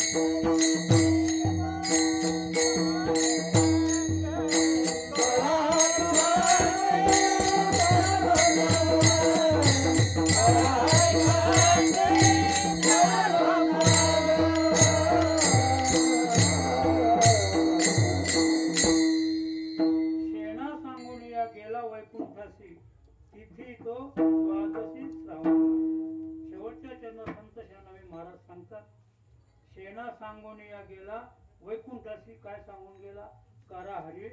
शेणा सांगून या गेला वैकुंठासी तिथे तो द्वादशी श्रावण. शेवटच्या चरण संत शेणावी महाराज सांगतात, शेणा सांगून या गेला वैकुंठासी. काय सांगून गेला? करा हरी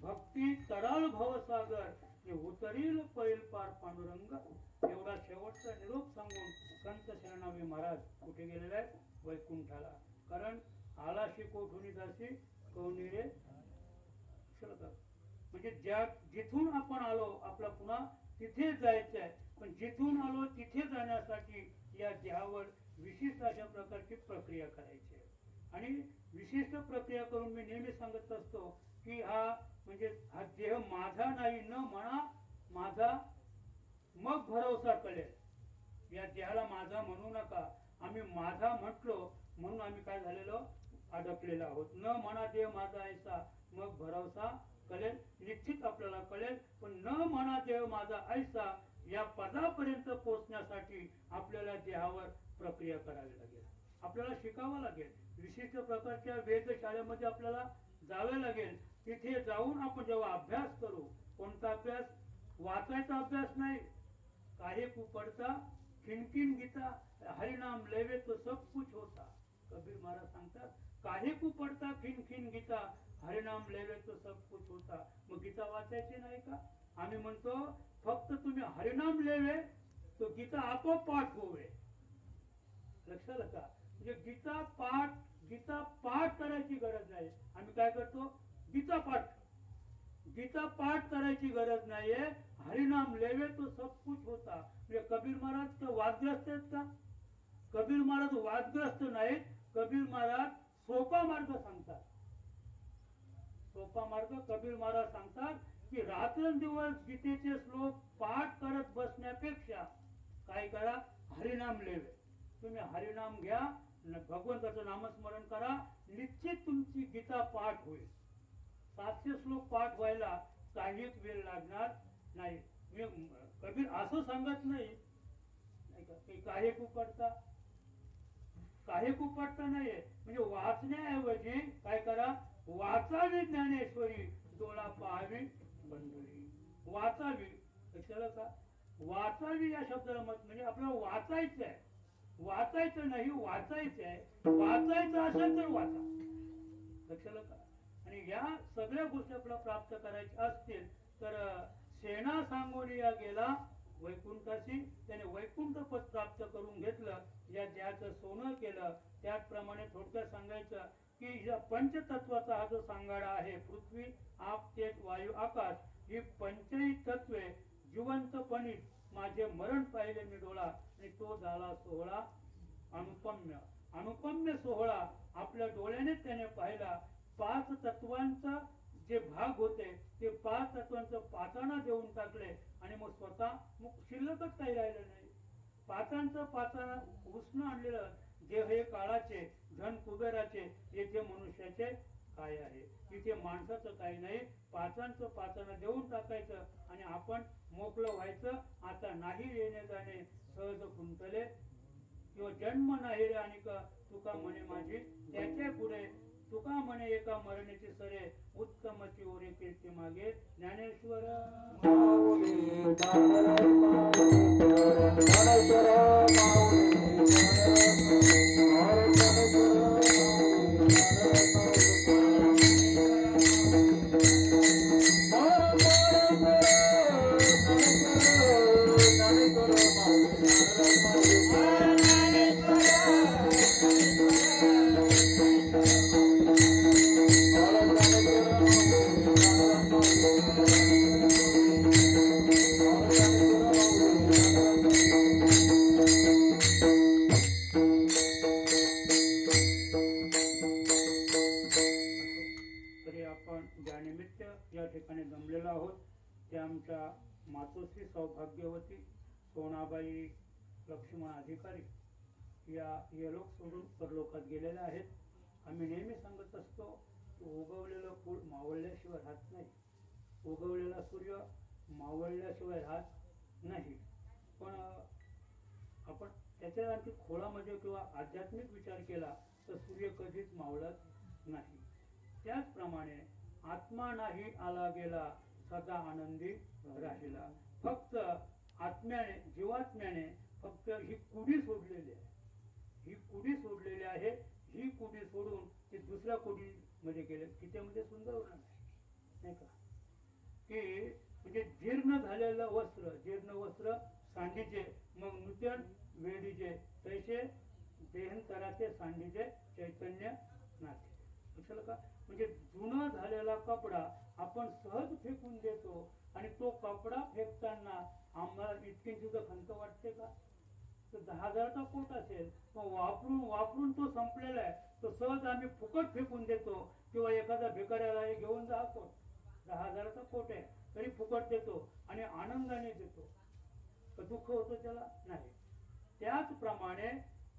भक्ती तराल भवसागर, उतरील पैल पार पांडुरंग. एवढा शेवटचा निरोप सांगून संत शेणावी महाराज कुठे गेलेले आहेत? वैकुंठाला. कारण आलाशी कोठुनी दासी कोणी रे म्हणजे ज्या जिथून आपण आलो आपला पुन्हा तिथे जायचं आहे. पण जिथून आलो तिथे जाण्यासाठी या देहावर विशिष्ट अशा प्रकारची प्रक्रिया करायची आहे. आणि विशिष्ट प्रक्रिया करून मी नेहमी सांगत असतो की हा देह माझा नाही, न म्हणा माझा, मग भरोसा कळेल. या देहाला माझा म्हणू नका. आम्ही माझा म्हटलो म्हणून आम्ही काय झालेलो? अडकलेलो आहोत. न म्हणा देह माझा ऐसा, मग भरोसा कळेल. निश्चित आपल्याला कळेल. पण न म्हणा देह माझा ऐसा या पदापर्यंत पोहोचण्यासाठी आपल्याला देहावर प्रक्रिया करावी लागेल. आपल्याला शिकावं लागेल. विशिष्ट प्रकारच्या वेधशाळेमध्ये आपल्याला जावे लागेल. तिथे जाऊन आपण जेव्हा अभ्यास करू, कोणता अभ्यास? वाचायचा अभ्यास नाही. काहे को पडता खिनखिन गीता, हरिनाम लेवे तो सब कुछ होता. कबीर महाराज सांगतात, काहे को पडता खिनखिन गीता, हरिनाम लेवे तो सब कुछ होता. मग गीता वाचायची नाही का? आम्ही म्हणतो फक्त तुम्ही हरिनाम लेवे तो गीता आपोआप पाठ होवे. लक्षात का? म्हणजे गीता पाठ करायची गरज नाही. आम्ही काय करतो? गीता पाठ करायची गरज नाहीये. हरिनाम लेवे तो सब कुछ होता. म्हणजे कबीर महाराज वादग्रस्त आहेत का? कबीर महाराज वादग्रस्त नाहीत. कबीर महाराज सोपा मार्ग सांगतात. सोपा मार्ग कबीर महाराज सांगतात की रात्रंदिवस गीतेचे श्लोक पाठ करत बसण्यापेक्षा काय करा? हरिनाम लेवे. तुम्ही हरिनाम घ्या, भगवंताचं नामस्मरण करा, निश्चित तुमची गीता पाठ होईल. 700 श्लोक पाठ व्हायला काहीच वेळ लागणार नाही. कबीर असं सांगत नाही की काहे को पडता नाहीये. म्हणजे वाचण्याऐवजी काय करा? वाचावी ज्ञानेश्वरी, डोळा पाहावी पंढरी. वाचावी. कशाला का? वाचावी या शब्दाला मत म्हणजे आपल्याला वाचायचं आहे. वाचायचं नाही, वाचायचं आहे. वाचायचं असेल तर वाचा. लक्षाला का? आणि या सगळ्या गोष्टी आपल्याला प्राप्त करायच्या असतील तर शेणा सांगून या गेला वैकुंठाशी. त्याने वैकुंठ पद प्राप्त करून घेतलं. या देहाचं सोनं केलं. त्याचप्रमाणे थोडक्यात सांगायचं की या पंचतत्वाचा हा जो सांगाडा आहे, पृथ्वी, आप, तेज, वायू, आकाश, ही पंचही तत्वे जिवंतपणी माझे मरण पाहिले मी डोळा. आणि तो झाला सोहळा अनुपम्य. अनुपम्य सोहळा आपल्या डोळ्याने त्याने पाहिला. 5 तत्वांचा जे भाग होते ते 5 तत्वांचं पाचाना देऊन टाकले आणि मग स्वतः मग शिल्लकच काही राहिलं नाही. पाचांचं पाचाना उष्ण आणलेलं. देह हे काळाचे, धन कुबेराचे, येथे मनुष्याचे काय आहे? तिथे माणसाचं काही नाही. पाचांचं पाचाना देऊन टाकायचं आणि आपण मोकळं व्हायचं. आता नाही येणे जाणे सहज कुंतले, किंवा जन्म नाही रे आणि तुका म्हणे माझी. त्याच्या पुढे तुका म्हणे एका मरणीची सरे, उत्तमची ओरे कीर्ती मागे. ज्ञानेश्वर या ठिकाणी जमलेलो आहोत ते आमच्या मातोश्री सौभाग्यवती सोनाबाई लक्ष्मण अधिकारी या यलोक सोडून परलोकात गेलेल्या आहेत. आम्ही नेहमी सांगत असतो की उगवलेलं फूल मावळल्याशिवाय राहत नाही, उगवलेला सूर्य मावळल्याशिवाय राहत नाही. पण आपण त्याच्या आणखी खोळामध्ये किंवा आध्यात्मिक विचार केला तर सूर्य कधीच मावळत नाही. त्याचप्रमाणे आत्मा नाही आला गेला सदा आनंदी राहिला. फक्त आत्म्याने जीवात्म्याने फक्त ही कुडी सोडलेली आहे, ही कुडी सोडलेली आहे. ही कुडी सोडून ते दुसऱ्या कुडीमध्ये गेले की त्यामध्ये सुंदर होणार नाही का? की म्हणजे जीर्ण झालेलं वस्त्र, जीर्ण वस्त्र सांडीचे, मग नूतन वेडीचे, तैसे देहंतराचे सांडीचे चैतन्य नाथे. लक्षात का? म्हणजे जुना झालेला कपडा आपण सहज फेकून देतो आणि तो कपडा फेकताना आम्हाला इतकी सुद्धा खंत वाटते का? तो 10,000चा कोट असेल, तो वापरून तो संपलेला आहे, तो सहज आम्ही फुकट फेकून देतो. किंवा एखादा भिकाऱ्याला घेऊन जा कोट, 10,000चा कोट आहे तरी फुकट देतो आणि आनंदाने देतो. तर दुःख होतं त्याला? नाही. त्याचप्रमाणे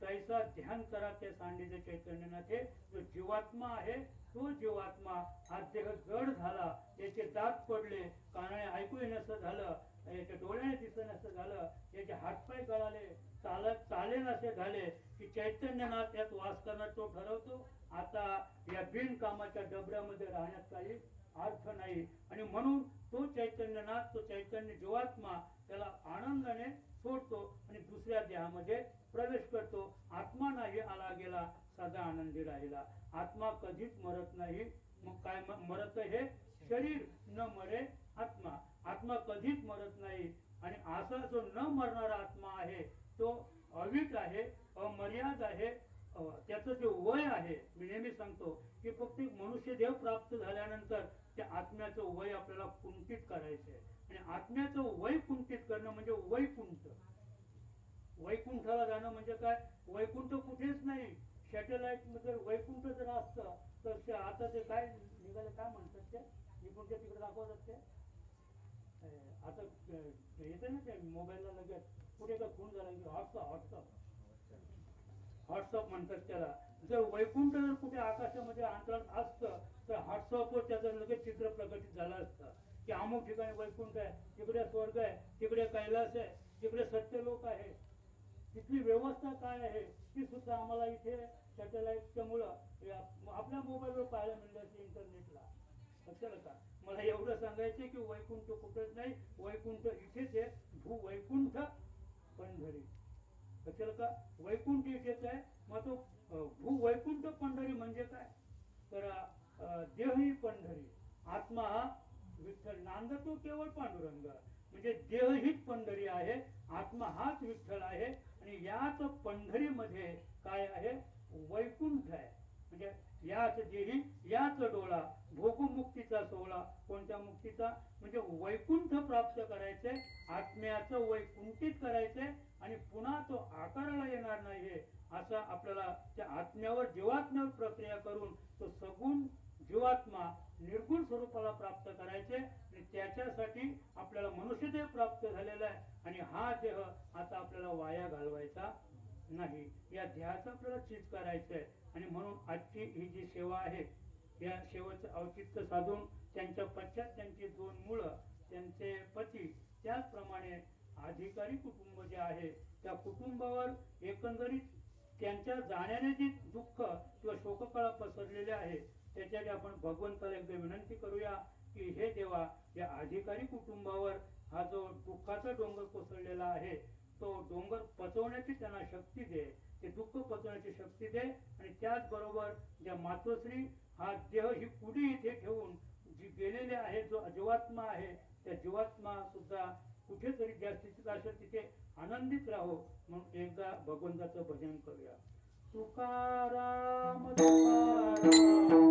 तैसा ध्यान करा ते सांडीचे चैतन्यनाथे. जो जीवात्मा आहे तो जीवात्मा हा देह जड झाला, याचे दात पडले, कानाने ऐकू नसं झालं, याच्या डोळ्याने दिसनसं झालं, याचे हातपाय गळाले, चालेन असे झाले की चैतन्यनाथ यात वास करणार तो ठरवतो आता या बिनकामाच्या डबऱ्यामध्ये राहण्यात काही अर्थ नाही. आणि म्हणून तो चैतन्यनाथ, तो चैतन्य जीवात्मा त्याला आनंदाने सोडतो आणि दुसऱ्या देहामध्ये प्रवेश करतो. आत्मा नाही आला गेला सदा आनंदी राहिला. आत्मा कधीच मरत नाही. मग काय मरत? हे शरीर न मरे आत्मा. आत्मा कधीच मरत नाही. आणि असा जो न मरणारा आत्मा आहे तो अविक आहे, अमर्याद आहे. त्याचं जे वय आहे, मी नेहमी सांगतो की फक्त मनुष्य देह प्राप्त झाल्यानंतर त्या आत्म्याचं वय आपल्याला कुंठित करायचं आहे. आणि आत्म्याचं वय कुंठित करणं म्हणजे वैकुंठ. वैकुंठाला जाणं म्हणजे काय? वैकुंठ कुठेच नाही. सॅटेलाइट मध्ये वैकुंठ जर असतं तर आता ते काय निघाले, काय म्हणतात ते, निघून ते तिकडे दाखवतात ते आता येते ना ते मोबाईलला लगेच कुठे का खून झाला की व्हॉट्सअप म्हणतात त्याला. जर वैकुंठ जर कुठे आकाशामध्ये अंतराळात असतं तर व्हॉट्सअपवर त्याचं लगेच चित्र प्रकटित झालं असतं की अमुक ठिकाणी वैकुंठ आहे, तिकडे स्वर्ग आहे, तिकडे कैलास आहे, तिकडे सत्यलोक आहे. तिथली व्यवस्था काय आहे ती सुद्धा आम्हाला इथे सॅटेलाइटच्या मुळे आपल्या मोबाईलवर पाहायला मिळलं असते, इंटरनेटला. लक्षात का? मला एवढं सांगायचं की वैकुंठ कुठेच नाही, वैकुंठ इथेच आहे. भूवैकुंठ पंढरी. लक्षात का? वैकुंठ इथेच आहे. मग तो भूवैकुंठ पंढरी म्हणजे काय? तर देही पंढरी, आत्मा हा विठ्ठल, नांदतो केवळ पांडुरंग. म्हणजे देह हीच पंढरी आहे, आत्मा हाच विठ्ठल आहे. आणि याच पंढरीमध्ये काय आहे? वैकुंठ आहे. म्हणजे याच देही याच डोळा, भोगमुक्तीचा सोहळा. कोणत्या मुक्तीचा? म्हणजे वैकुंठ प्राप्त करायचे, आत्म्याचं वैकुंठित करायचे आणि पुन्हा तो आकाराला येणार नाही असं आपल्याला त्या आत्म्यावर जीवात्म्यावर प्रक्रिया करून तो सगुण जीवात्मा निर्गुण स्वरूपाला प्राप्त करायचे. आणि त्याच्यासाठी आपल्याला मनुष्यदेह प्राप्त झालेला आहे. आणि हा देह आता आपल्याला वाया घालवायचा नाही, या देहाचं आपल्याला चीज करायचं आहे. आणि म्हणून आजची ही जी सेवा आहे, या सेवेचं औचित्य साधून त्यांच्या पश्चात त्यांची 2 मुलं, त्यांचे पती, त्याचप्रमाणे अधिकारी कुटुंब जे आहे त्या कुटुंबावर एकंदरीत त्यांच्या जाण्याने जी दुःख किंवा शोककळा पसरलेले आहे त्याच्यासाठी आपण भगवंताला एकदा विनंती करूया की हे देवा, या अधिकारी कुटुंबावर हा जो दुःखाचा डोंगर कोसळलेला आहे तो डोंगर पचवण्याची त्यांना शक्ती दे, ते दुःख पचवण्याची शक्ती दे. आणि त्याचबरोबर ज्या मातोश्री हा देह ही कुडी इथे ठेवून जी गेलेली आहे, जो जीवात्मा आहे, त्या जीवात्मा सुद्धा कुठेतरी जास्तीत जास्त तिथे आनंदित राहो. म्हणून एकदा भगवंताचं भजन करूया. तुकाराम तुकाराम